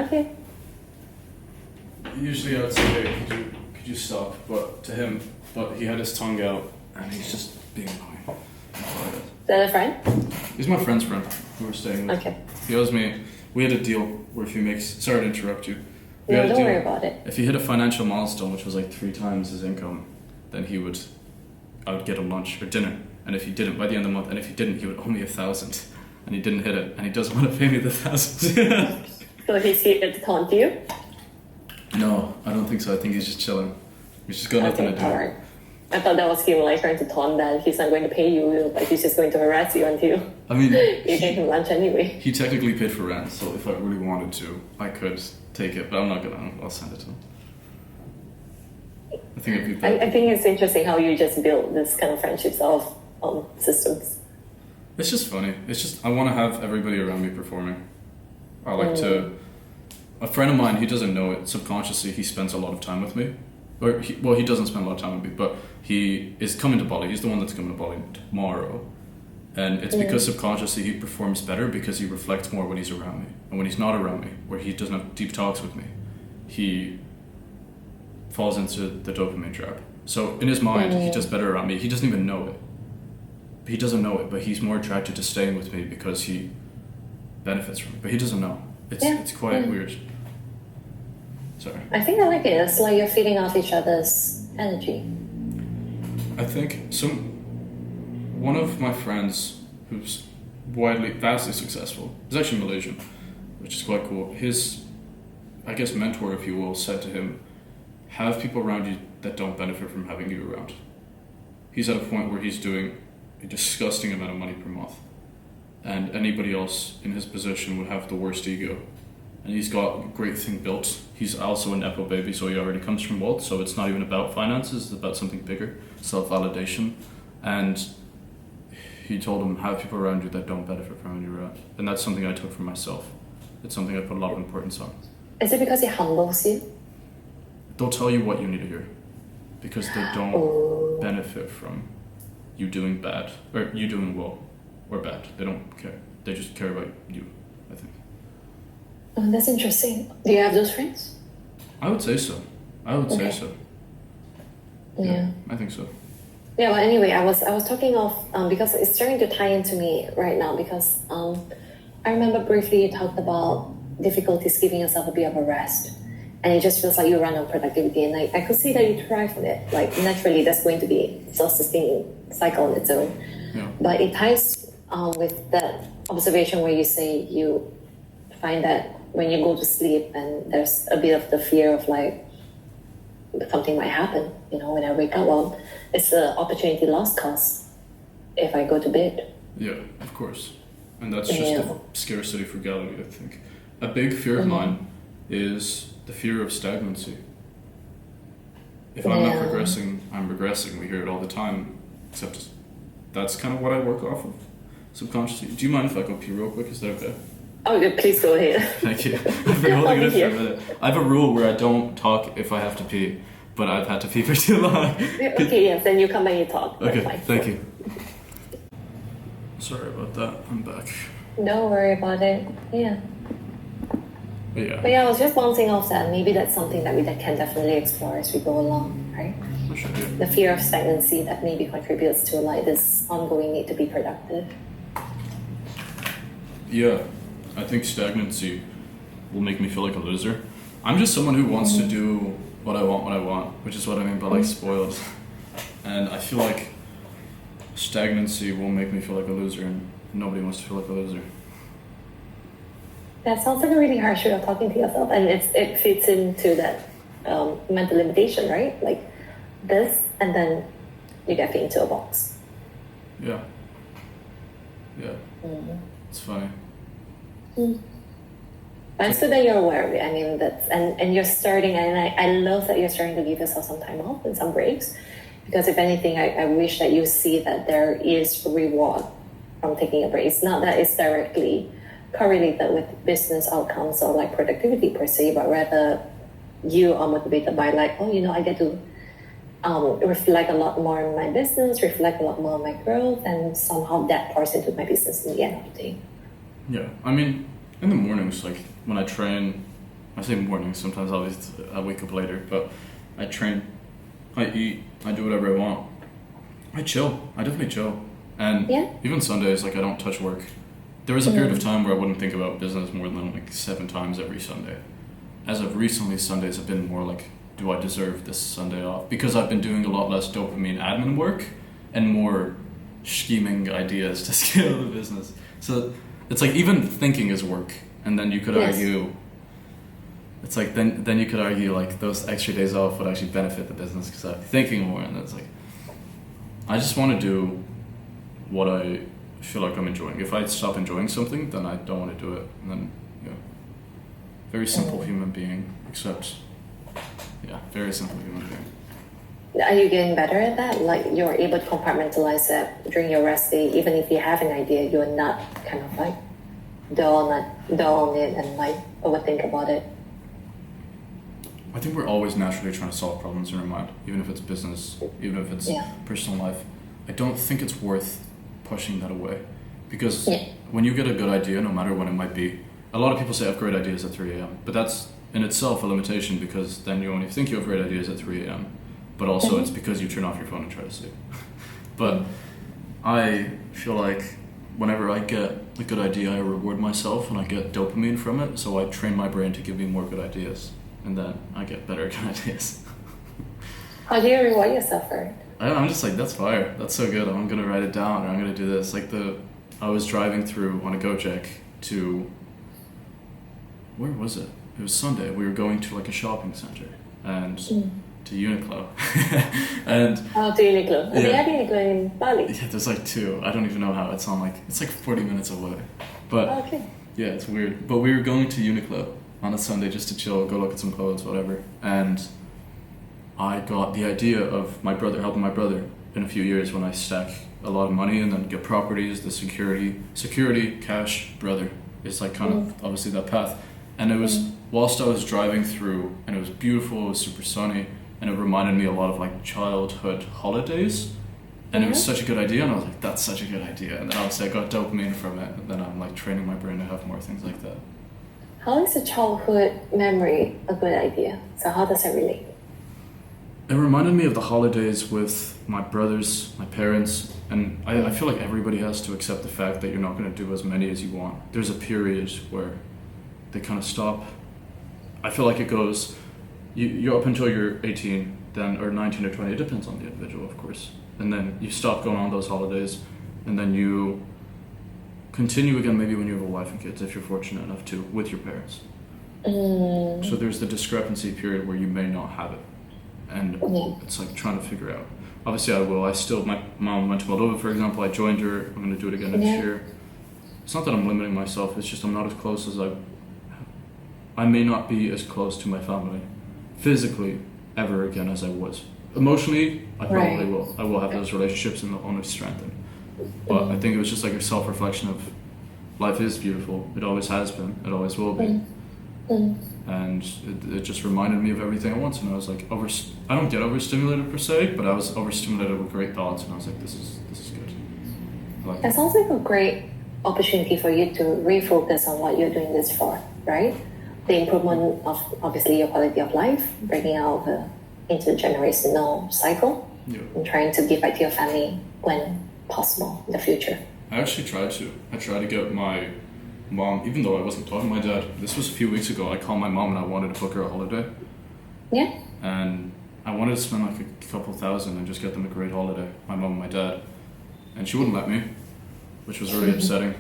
Speaker 2: Okay.
Speaker 1: Usually I'd say, hey, could you stop? But he had his tongue out, and he's just being annoying.
Speaker 2: Is that a friend?
Speaker 1: He's my friend's friend who we're staying with.
Speaker 2: Okay.
Speaker 1: He owes me. We had a deal where if he makes. Sorry to interrupt you. We
Speaker 2: No,
Speaker 1: had a
Speaker 2: don't
Speaker 1: deal.
Speaker 2: worry about it.
Speaker 1: If he hit a financial milestone, which was like 3 times his income, then I would get him lunch or dinner. And if he didn't, by the end of the month, and if he didn't, he would owe me 1,000. And he didn't hit it, and he doesn't want to pay me the 1,000.
Speaker 2: So he's here to taunt you?
Speaker 1: No, I don't think so. I think he's just chilling. He's just got nothing to do.
Speaker 2: Alright. I thought that was him like trying to taunt that he's not going to pay you, like he's just going to harass you until
Speaker 1: I mean,
Speaker 2: you gave him lunch anyway.
Speaker 1: he technically paid for rent, so if I really wanted to, I could take it, but I'm not gonna. I'll send it to him. I think it'd be better.
Speaker 2: I think it's interesting how you just build this kind of friendships off systems.
Speaker 1: It's just funny. It's just I want to have everybody around me performing. I like to. A friend of mine, he doesn't know it. Subconsciously, he spends a lot of time with me. He doesn't spend a lot of time with me, but he is coming to Bali. He's the one that's coming to Bali tomorrow. And it's because subconsciously he performs better because he reflects more when he's around me. And when he's not around me, where he doesn't have deep talks with me, he falls into the dopamine trap. So in his mind, he does better around me. He doesn't even know it. He doesn't know it, but he's more attracted to staying with me because he benefits from it. But he doesn't know. It's quite weird. Sorry.
Speaker 2: I think I like it. It's like you're feeding off each other's energy.
Speaker 1: I think one of my friends who's vastly successful is actually Malaysian, which is quite cool. His, I guess, mentor, if you will, said to him, have people around you that don't benefit from having you around. He's at a point where he's doing a disgusting amount of money per month, and anybody else in his position would have the worst ego. And he's got a great thing built. He's also a Nepo baby, so he already comes from wealth, so it's not even about finances, it's about something bigger, self-validation. And he told him, have people around you that don't benefit from having you around. And that's something I took for myself. It's something I put a lot of importance on.
Speaker 2: Is it because he humbles you?
Speaker 1: They'll tell you what you need to hear, because they don't benefit from you doing bad, or you doing well, or bad. They don't care. They just care about you, I think.
Speaker 2: Oh, that's interesting. Do you have those friends?
Speaker 1: I would say so. Say so.
Speaker 2: Yeah.
Speaker 1: I think so.
Speaker 2: Yeah, but anyway, I was talking of because it's starting to tie into me right now because I remember briefly you talked about difficulties giving yourself a bit of a rest, and it just feels like you run on productivity, and I could see that you thrive on it. Like naturally, that's going to be self-sustaining cycle on its own.
Speaker 1: Yeah.
Speaker 2: But it ties with that observation where you say you find that when you go to sleep and there's a bit of the fear of like something might happen, when I wake up, well, it's an opportunity lost cause if I go to bed.
Speaker 1: Yeah, of course. And that's just the scarcity frugality, I think. A big fear of mine is the fear of stagnancy. If I'm not progressing, I'm regressing. We hear it all the time, except that's kind of what I work off of subconsciously. Do you mind if I go pee real quick? Is that okay?
Speaker 2: Oh, yeah, please go ahead.
Speaker 1: Thank you. I've been holding it for a minute. I have a rule where I don't talk if I have to pee, but I've had to pee for too long.
Speaker 2: Okay, yes, then you come and you talk.
Speaker 1: Okay,
Speaker 2: That's fine.
Speaker 1: thank you. Sorry about that. I'm back.
Speaker 2: Don't worry about it. Yeah.
Speaker 1: Yeah.
Speaker 2: But yeah, I was just bouncing off that. Maybe that's something that we can definitely explore as we go along, right?
Speaker 1: I should do.
Speaker 2: The fear of stagnancy that maybe contributes to like this ongoing need to be productive.
Speaker 1: Yeah, I think stagnancy will make me feel like a loser. I'm just someone who wants to do what I want, which is what I mean by like spoiled. And I feel like stagnancy will make me feel like a loser, and nobody wants to feel like a loser.
Speaker 2: That sounds like a really harsh way of talking to yourself, and it fits into that mental limitation, right? Like this, and then you get fit into a box.
Speaker 1: Yeah. Yeah. It's funny.
Speaker 2: But it's good that you're aware of it. I mean, and you're starting, and I love that you're starting to give yourself some time off and some breaks. Because if anything, I wish that you see that there is reward from taking a break. It's not that it's directly correlated with business outcomes or like productivity per se, but rather you are motivated by like, oh, I get to reflect a lot more on my business, reflect a lot more on my growth, and somehow that pours into my business in the end of the day.
Speaker 1: Yeah, I mean, in the mornings, like when I train, I say mornings, sometimes I wake up later, but I train, I eat, I do whatever I want. I chill, I definitely chill. And even Sundays, like I don't touch work. There was a period of time where I wouldn't think about business more than like 7 times every Sunday. As of recently, Sundays have been more like, do I deserve this Sunday off? Because I've been doing a lot less dopamine admin work and more scheming ideas to scale the business. So it's like even thinking is work. And then you could argue, it's like then you could argue like those extra days off would actually benefit the business because I'm thinking more. And it's like, I just want to do what I feel like I'm enjoying. If I stop enjoying something, then I don't want to do it. And then, very simple human being, except, very simple human being.
Speaker 2: Are you getting better at that? Like you're able to compartmentalize that during your rest day, even if you have an idea, you're not kind of like dull on it and like overthink about it.
Speaker 1: I think we're always naturally trying to solve problems in our mind, even if it's business, even if it's personal life. I don't think it's worth pushing that away, because when you get a good idea, no matter when it might be, a lot of people say I have great ideas at 3 a.m., but that's in itself a limitation because then you only think you have great ideas at 3 a.m., but also it's because you turn off your phone and try to sleep. But I feel like whenever I get a good idea, I reward myself and I get dopamine from it, so I train my brain to give me more good ideas, and then I get better good ideas.
Speaker 2: How do you reward yourself for it?
Speaker 1: I'm just like, that's fire, that's so good, I'm gonna write it down, or I'm gonna do this. Like I was driving through on a Gojek to, where was it? It was Sunday. We were going to like a shopping center and to Uniqlo. and
Speaker 2: to Uniqlo. They have Uniqlo in Bali.
Speaker 1: Yeah, there's like 2. I don't even know how. It's like 40 minutes away. But yeah, it's weird. But we were going to Uniqlo on a Sunday just to chill, go look at some clothes, whatever. And I got the idea of helping my brother in a few years when I stack a lot of money and then get properties, the security, cash, brother. It's like kind of obviously that path. And it was whilst I was driving through, and it was beautiful, it was super sunny, and it reminded me a lot of like childhood holidays. And it was such a good idea, and I was like, that's such a good idea. And then obviously I got dopamine from it, and then I'm like training my brain to have more things like that.
Speaker 2: How is a childhood memory a good idea? So how does that relate?
Speaker 1: It reminded me of the holidays with my brothers, my parents, and I feel like everybody has to accept the fact that you're not going to do as many as you want. There's a period where they kind of stop. I feel like it goes, you're up until you're 18, then or 19 or 20, it depends on the individual, of course. And then you stop going on those holidays, and then you continue again maybe when you have a wife and kids, if you're fortunate enough to, with your parents. So there's the discrepancy period where you may not have it. And it's like trying to figure out. Obviously I will. My mom went to Moldova, for example. I joined her. I'm going to do it again next year. It's not that I'm limiting myself. It's just I'm not as close as I may not be as close to my family physically ever again as I was. Emotionally, I probably will. I will have those relationships and they'll only strengthen. But I think it was just like a self-reflection of life is beautiful. It always has been. It always will be. And it just reminded me of everything at once, and I was like, I don't get overstimulated per se, but I was overstimulated with great thoughts, and I was like, this is good.
Speaker 2: That sounds like a great opportunity for you to refocus on what you're doing this for, right? The improvement of obviously your quality of life, bringing out the intergenerational cycle, and trying to give back to your family when possible in the future.
Speaker 1: I actually tried to. I tried to get my mom, even though I wasn't talking to my dad, this was a few weeks ago, I called my mom and I wanted to book her a holiday.
Speaker 2: Yeah.
Speaker 1: And I wanted to spend like a couple thousand and just get them a great holiday, my mom and my dad. And she wouldn't let me, which was really upsetting.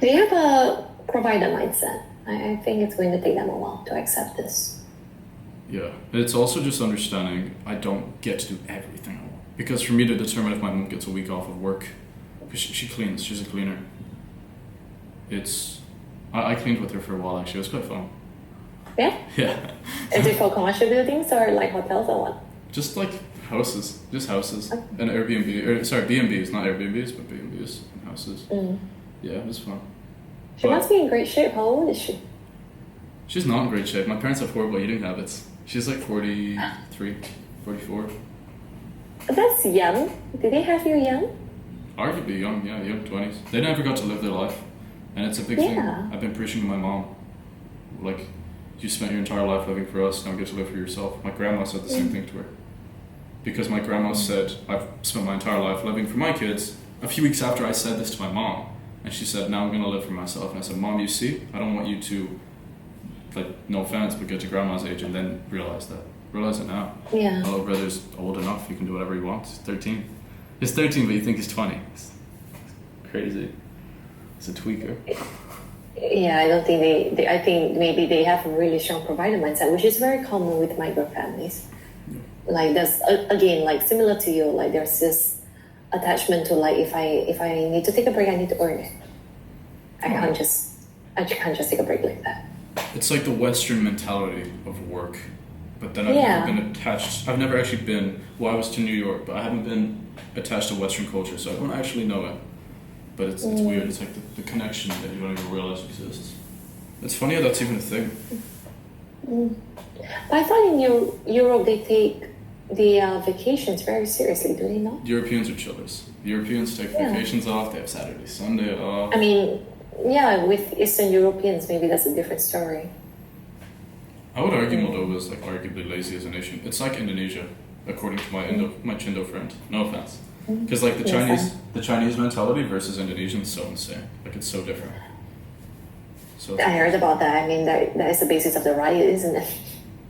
Speaker 2: Do you have a provider mindset? I think it's going to take them a while to accept this.
Speaker 1: Yeah, it's also just understanding I don't get to do everything I want. Because for me to determine if my mom gets a week off of work, because she cleans, she's a cleaner. It's I cleaned with her for a while actually. It was quite fun.
Speaker 2: Yeah?
Speaker 1: Yeah.
Speaker 2: Is it for commercial buildings or like hotels or what?
Speaker 1: Just like houses, just houses, and Airbnb. Or, sorry, B&Bs, not Airbnbs, but B&Bs and houses. Yeah, it was fun.
Speaker 2: She
Speaker 1: But
Speaker 2: must be in great shape. How old is she?
Speaker 1: she's not in great shape. My parents have horrible eating habits. She's like 43, 44.
Speaker 2: That's young. Did they have you young?
Speaker 1: Arguably young, yeah, young 20s. They never got to live their life. And it's a big thing.
Speaker 2: Yeah.
Speaker 1: I've been preaching to my mom. Like, you spent your entire life living for us, now get to live for yourself. My grandma said the same thing to her. Because my grandma said, I've spent my entire life living for my kids. A few weeks after I said this to my mom, and she said, now I'm going to live for myself. And I said, Mom, you see, I don't want you to, like, no offense, but get to grandma's age and then realize that. Realize it now.
Speaker 2: Yeah.
Speaker 1: My little brother's old enough, he can do whatever he wants. He's 13. He's 13, but you think he's 20. It's crazy. It's a tweaker.
Speaker 2: Yeah, I don't think I think maybe they have a really strong provider mindset, which is very common with migrant families. Like there's again, like similar to you, like there's this attachment to like if I need to take a break, I need to earn it. I can't just take a break like that.
Speaker 1: It's like the Western mentality of work. But then I've
Speaker 2: Yeah.
Speaker 1: never been attached. I've never actually been. Well, I was to New York, but I haven't been attached to Western culture, so I don't actually know it. But it's weird. It's like the connection that you don't even realize exists. It's funny how that's even a thing.
Speaker 2: But I thought in Europe they take the vacations very seriously, do they not?
Speaker 1: Europeans are chillers. Europeans take
Speaker 2: Yeah.
Speaker 1: vacations off. They have Saturday, Sunday off.
Speaker 2: I mean, yeah, with Eastern Europeans, maybe that's a different story.
Speaker 1: I would argue Moldova is like arguably lazy as a nation. It's like Indonesia, according to my Chindo friend. No offense, because like the Chinese mentality versus Indonesian is so insane. Like it's so different. So
Speaker 2: I heard about that. I mean, that is the basis of the riot, isn't it?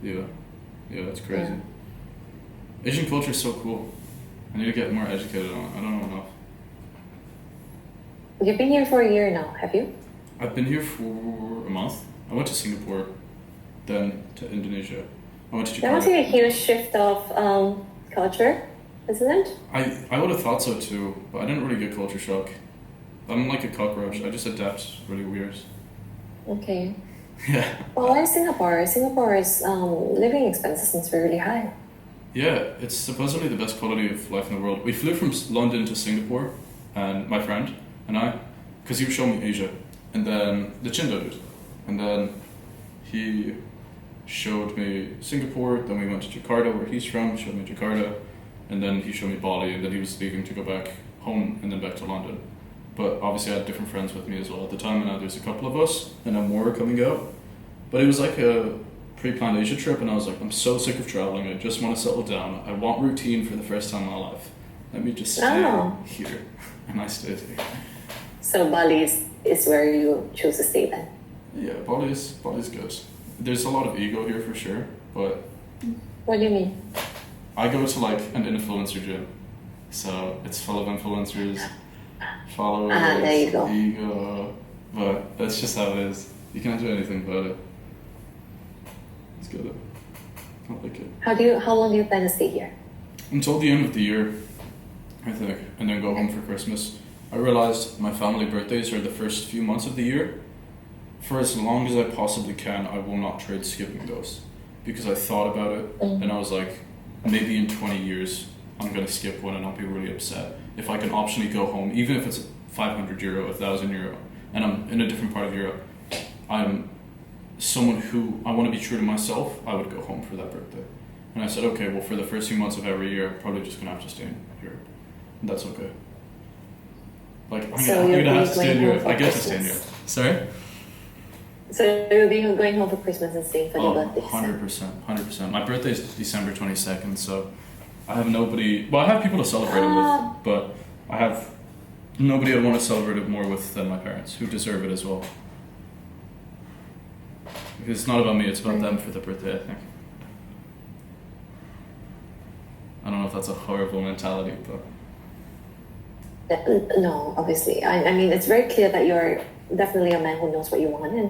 Speaker 1: yeah, that's crazy. Asian culture is so cool. I need to get more educated on it. I don't know enough.
Speaker 2: You've been here for a year now, have you?
Speaker 1: I've been here for a month. I went to Singapore, then to Indonesia. I went to
Speaker 2: That must be
Speaker 1: Jakarta.
Speaker 2: a huge shift of culture, isn't it?
Speaker 1: I would have thought so too, but I didn't really get culture shock. I'm like a cockroach. I just adapt really weird.
Speaker 2: Okay.
Speaker 1: Yeah.
Speaker 2: Well, why Singapore? Singapore's living expenses seems really high.
Speaker 1: Yeah, it's supposedly the best quality of life in the world. We flew from London to Singapore, and my friend and I, because he was showing me Asia, and then the Chindo dude, and then he showed me Singapore, then we went to Jakarta, where he's from, showed me Jakarta, and then he showed me Bali, and then he was leaving to go back home and then back to London. But obviously I had different friends with me as well at the time, and now there's a couple of us, and now more are coming out. But it was like a pre-planned Asia trip, and I was like, I'm so sick of traveling, I just want to settle down. I want routine for the first time in my life. Let me just stay here. And I stayed here.
Speaker 2: So Bali is where you choose to stay then.
Speaker 1: Yeah, Bali's good. There's a lot of ego here for sure, but
Speaker 2: What do you mean?
Speaker 1: I go to like an influencer gym, so it's full of influencers, followers,
Speaker 2: there you go.
Speaker 1: ego, but that's just how it is. You can't do anything about it. It's good. I like it.
Speaker 2: How long do you plan to stay here?
Speaker 1: Until the end of the year, I think, and then go home for Christmas. I realized my family birthdays are the first few months of the year. For as long as I possibly can, I will not trade skipping those. Because I thought about it, and I was like, maybe in 20 years, I'm going to skip one and I'll be really upset. If I can optionally go home, even if it's 500 euro, 1,000 euro, and I'm in a different part of Europe, I'm someone who, I want to be true to myself, I would go home for that birthday. And I said, okay, well, for the first few months of every year, I'm probably just going to have to stay in Europe. And that's okay. Like, I'm going to have to stay in Europe. I get to stay in Europe. Sorry?
Speaker 2: So you'll be going home for Christmas and staying for the birthday.
Speaker 1: 100%. My birthday is December 22nd, so I have nobody. Well, I have people to celebrate it with, but I have nobody I want to celebrate it more with than my parents, who deserve it as well. Because it's not about me, it's about them for the birthday, I think. I don't know if that's a horrible mentality, but.
Speaker 2: No, obviously. I mean, it's very clear that you're definitely a man who knows what you want, and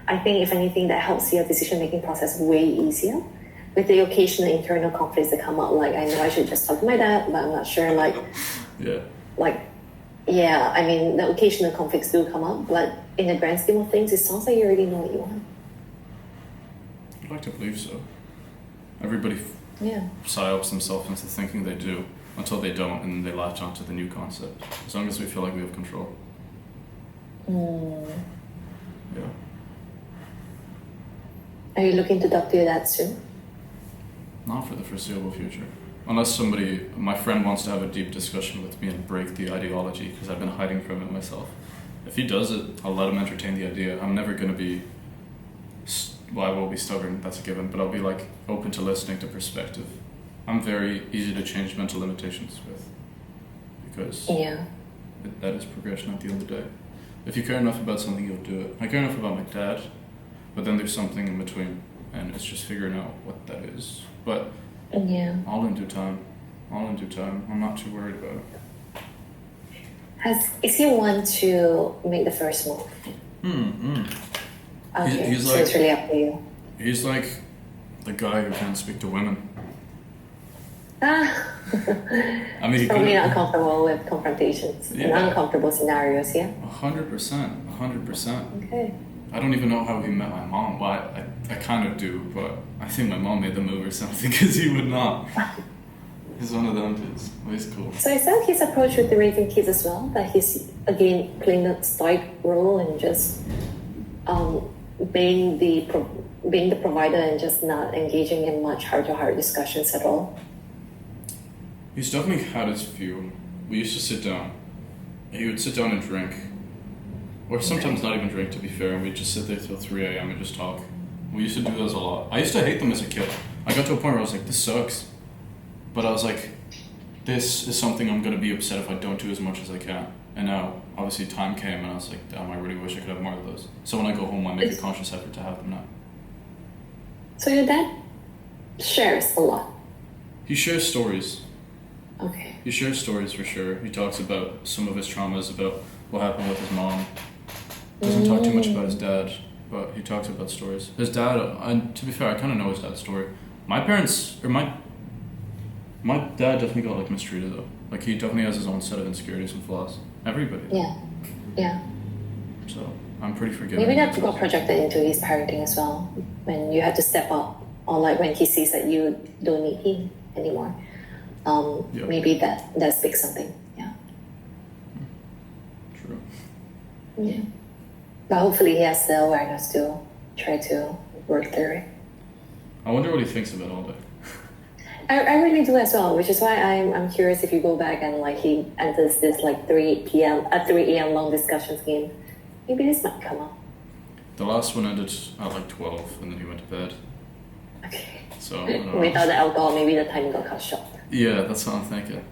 Speaker 2: I think if anything, that helps your decision-making process way easier. With the occasional internal conflicts that come out, like I know I should just talk to my dad, but I'm not sure, like,
Speaker 1: Yeah.
Speaker 2: like yeah, I mean, the occasional conflicts do come up, but in the grand scheme of things, it sounds like you already know what you want.
Speaker 1: I'd like to believe so. Everybody
Speaker 2: Yeah.
Speaker 1: psyops themselves into thinking they do until they don't, and they latch onto the new concept. As long as we feel like we have control. Yeah.
Speaker 2: Are you looking to talk to your dad soon?
Speaker 1: Not for the foreseeable future. Unless my friend wants to have a deep discussion with me and break the ideology, because I've been hiding from it myself. If he does it, I'll let him entertain the idea. I'm never going to be, I will be stubborn, that's a given, but I'll be like open to listening to perspective. I'm very easy to change mental limitations with, because
Speaker 2: Yeah.
Speaker 1: that is progression at the end of the day. If you care enough about something, you'll do it. I care enough about my dad, but then there's something in between, and it's just figuring out what that is. But
Speaker 2: Yeah.
Speaker 1: all in due time. All in due time. I'm not too worried about it.
Speaker 2: Is he one to make the first move? Okay,
Speaker 1: He's
Speaker 2: so
Speaker 1: like-
Speaker 2: it's really up to you.
Speaker 1: He's like the guy who can't speak to women.
Speaker 2: Ah,
Speaker 1: I mean, he
Speaker 2: probably
Speaker 1: couldn't.
Speaker 2: not comfortable with confrontations and
Speaker 1: Yeah.
Speaker 2: uncomfortable scenarios, yeah?
Speaker 1: 100%. 100%.
Speaker 2: Okay.
Speaker 1: I don't even know how he met my mom. Well, I kind of do, but I think my mom made the move or something, because he would not. He's one of them dudes. Well, he's cool.
Speaker 2: So is that his approach with the raising kids as well? That he's, again, playing that stoic role and just being the provider and just not engaging in much heart-to-heart discussions at all?
Speaker 1: He's definitely had his view. We used to sit down. He would sit down and drink. Or sometimes not even drink, to be fair, and we'd just sit there till 3 a.m. and just talk. We used to do those a lot. I used to hate them as a kid. I got to a point where I was like, this sucks. But I was like, this is something I'm going to be upset if I don't do as much as I can. And now, obviously, time came and I was like, damn, I really wish I could have more of those. So when I go home, I make a conscious effort to have them now.
Speaker 2: So your dad shares a lot.
Speaker 1: He shares stories.
Speaker 2: Okay.
Speaker 1: He shares stories for sure. He talks about some of his traumas, about what happened with his mom. Doesn't talk too much about his dad, but he talks about stories. His dad, to be fair, I kind of know his dad's story. My parents, or my dad definitely got like mistreated though. Like he definitely has his own set of insecurities and flaws. Everybody.
Speaker 2: Yeah. Yeah.
Speaker 1: So I'm pretty forgiving.
Speaker 2: Maybe that got projected into his parenting as well. When you have to step up, or like when he sees that you don't need him anymore.
Speaker 1: Yeah.
Speaker 2: Maybe that speaks something. Yeah.
Speaker 1: True.
Speaker 2: Yeah. But hopefully he has the awareness to try to work through it.
Speaker 1: I wonder what he thinks of it all day.
Speaker 2: I really do as well, which is why I'm curious if you go back and like he enters this like 3 a.m. long discussions game. Maybe this might come up.
Speaker 1: The last one ended at like 12, and then he went to bed.
Speaker 2: Okay.
Speaker 1: So I don't know.
Speaker 2: Without the alcohol, maybe the time got cut short.
Speaker 1: Yeah, that's what I'm thinking.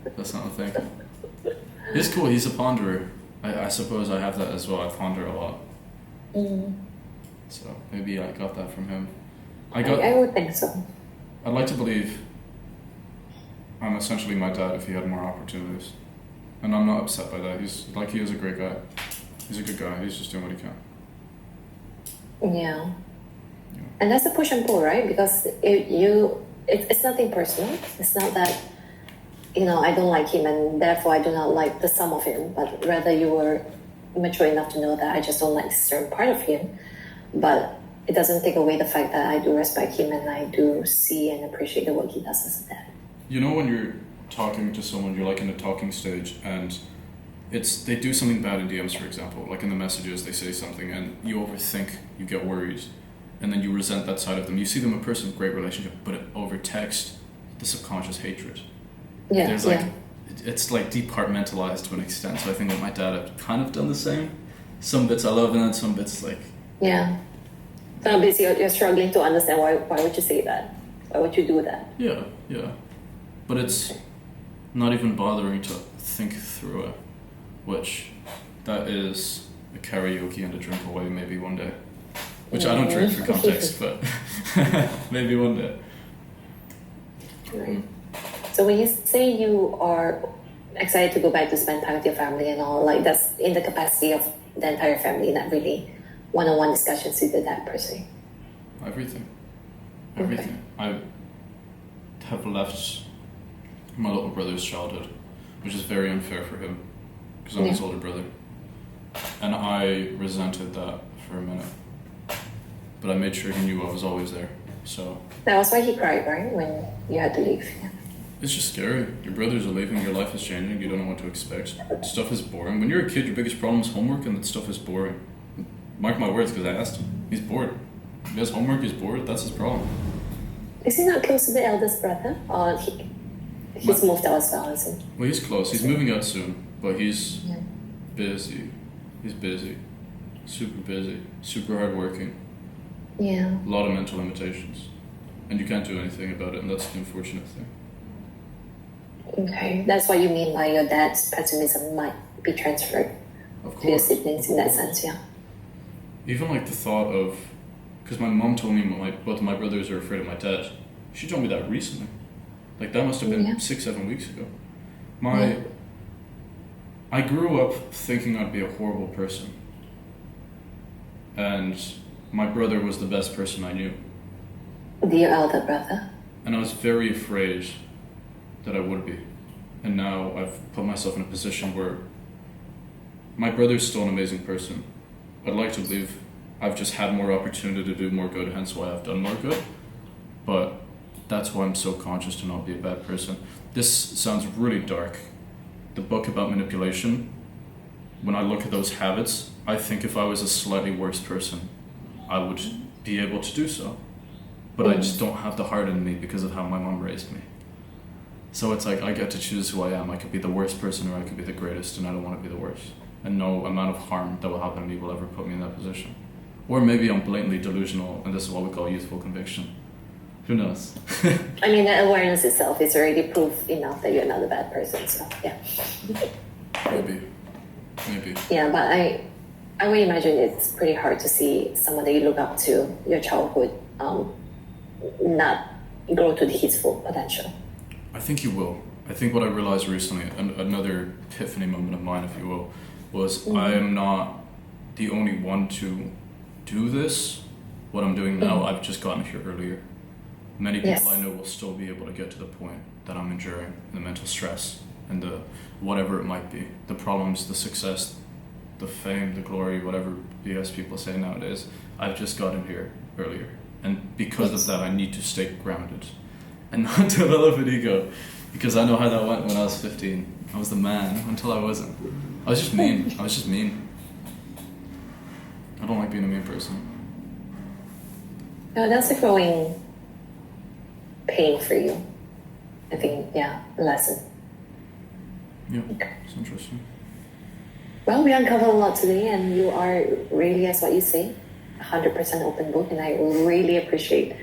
Speaker 1: He's cool. He's a ponderer. I suppose I have that as well. I ponder a lot. So maybe I got that from him.
Speaker 2: I would think so.
Speaker 1: I'd like to believe I'm essentially my dad if he had more opportunities. And I'm not upset by that. He is a great guy. He's a good guy. He's just doing what he can.
Speaker 2: Yeah. And that's a push and pull, right? Because it's nothing personal. It's not that, I don't like him and therefore I do not like the sum of him, but rather you were mature enough to know that I just don't like a certain part of him. But it doesn't take away the fact that I do respect him and I do see and appreciate the work he does as a dad.
Speaker 1: You know when you're talking to someone, you're like in a talking stage and they do something bad in DMs, for example, like in the messages they say something and you overthink, you get worried, and then you resent that side of them. You see them a person with great relationship, but over text, the subconscious hatred.
Speaker 2: Yeah,
Speaker 1: There's like, it's like departmentalized to an extent. So I think that my dad had kind of done the same. Some bits I love, and then some bits like.
Speaker 2: Yeah. Some bits you're struggling to understand why would you say that? Why would you do that?
Speaker 1: Yeah. But it's not even bothering to think through it, which that is a karaoke and a drink away maybe one day. Which I don't drink for context, but maybe one day.
Speaker 2: Right. So when you say you are excited to go back to spend time with your family and all, like that's in the capacity of the entire family, not really one-on-one discussions with the dad per se.
Speaker 1: Everything.
Speaker 2: Okay.
Speaker 1: I have left my little brother's childhood, which is very unfair for him. because I'm his older brother. And I resented that for a minute. But I made sure he knew I was always there. So
Speaker 2: That was why he cried, right? When you had to leave. Yeah.
Speaker 1: it's just scary. Your brothers are leaving, your life is changing, you don't know what to expect. Stuff is boring. When you're a kid, your biggest problem is homework, and that stuff is boring. Mark my words, because I asked him. He's bored. He has homework, he's bored, that's his problem.
Speaker 2: Is he not close to the eldest brother? Or he's moved out as well, isn't he?
Speaker 1: Well, he's close. He's moving out soon, but he's
Speaker 2: Yeah.
Speaker 1: busy. He's busy. Super busy. Super hardworking.
Speaker 2: Yeah.
Speaker 1: A lot of mental limitations. And you can't do anything about it, and that's the unfortunate thing.
Speaker 2: Okay. That's what you mean by your dad's pessimism might be transferred
Speaker 1: Of
Speaker 2: to your
Speaker 1: course.
Speaker 2: siblings in that sense, yeah.
Speaker 1: Even like the thought of, because my mom told me both of my brothers are afraid of my dad. She told me that recently. Like that must have been
Speaker 2: Yeah.
Speaker 1: 6-7 weeks ago.
Speaker 2: Yeah.
Speaker 1: I grew up thinking I'd be a horrible person. And my brother was the best person I knew.
Speaker 2: The elder brother.
Speaker 1: And I was very afraid that I would be. And now I've put myself in a position where my brother's still an amazing person. I'd like to believe I've just had more opportunity to do more good, hence why I've done more good. But that's why I'm so conscious to not be a bad person. This sounds really dark. The book about manipulation, when I look at those habits, I think if I was a slightly worse person, I would be able to do so. But I just don't have the heart in me because of how my mom raised me. So it's like I get to choose who I am. I could be the worst person or I could be the greatest, and I don't want to be the worst. And no amount of harm that will happen to me will ever put me in that position. Or maybe I'm blatantly delusional, and this is what we call youthful conviction. Who knows?
Speaker 2: I mean, the awareness itself is already proof enough that you're not a bad person, so yeah.
Speaker 1: Maybe.
Speaker 2: Yeah, but I would imagine it's pretty hard to see someone that you look up to, your childhood, not grow to his full potential.
Speaker 1: I think you will. I think what I realized recently, and another epiphany moment of mine, if you will, was I am not the only one to do this. What I'm doing now, I've just gotten here earlier. Many people
Speaker 2: Yes.
Speaker 1: I know will still be able to get to the point that I'm enduring, the mental stress and the whatever it might be, the problems, the success, the fame, the glory, whatever BS people say nowadays. I've just gotten here earlier, and because of that, I need to stay grounded and not develop an ego, because I know how that went when I was 15. I was the man until I wasn't. I was just mean. I don't like being a mean person.
Speaker 2: No, that's a growing pain for you. I think, yeah, a lesson.
Speaker 1: Yeah, it's interesting.
Speaker 2: Well, we uncovered a lot today, and you are really, as what you say, 100% open book, and I really appreciate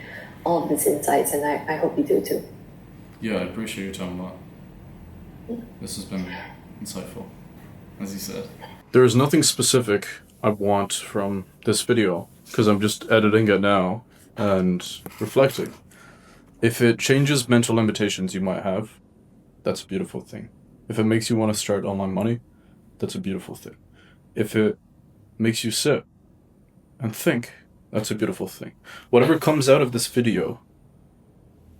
Speaker 2: all of these insights, and I hope you do too.
Speaker 1: Yeah, I appreciate your time a lot. This has been insightful, as you said. There is nothing specific I want from this video, because I'm just editing it now and reflecting. If it changes mental limitations you might have, that's a beautiful thing. If it makes you want to start online money, that's a beautiful thing. If it makes you sit and think, that's a beautiful thing. Whatever comes out of this video,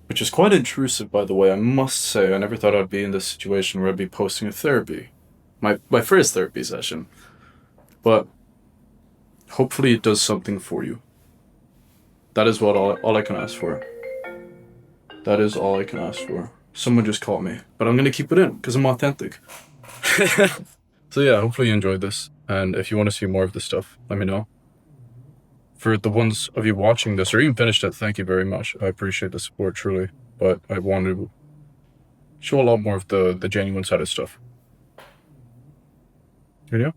Speaker 1: which is quite intrusive, by the way, I must say, I never thought I'd be in this situation where I'd be posting a therapy. My first therapy session. But hopefully it does something for you. That is what all I can ask for. That is all I can ask for. Someone just called me, but I'm gonna keep it in because I'm authentic. So yeah, hopefully you enjoyed this, and if you want to see more of this stuff, let me know. For the ones of you watching this, or even finished it, thank you very much. I appreciate the support, truly, but I want to show a lot more of the genuine side of stuff. You know?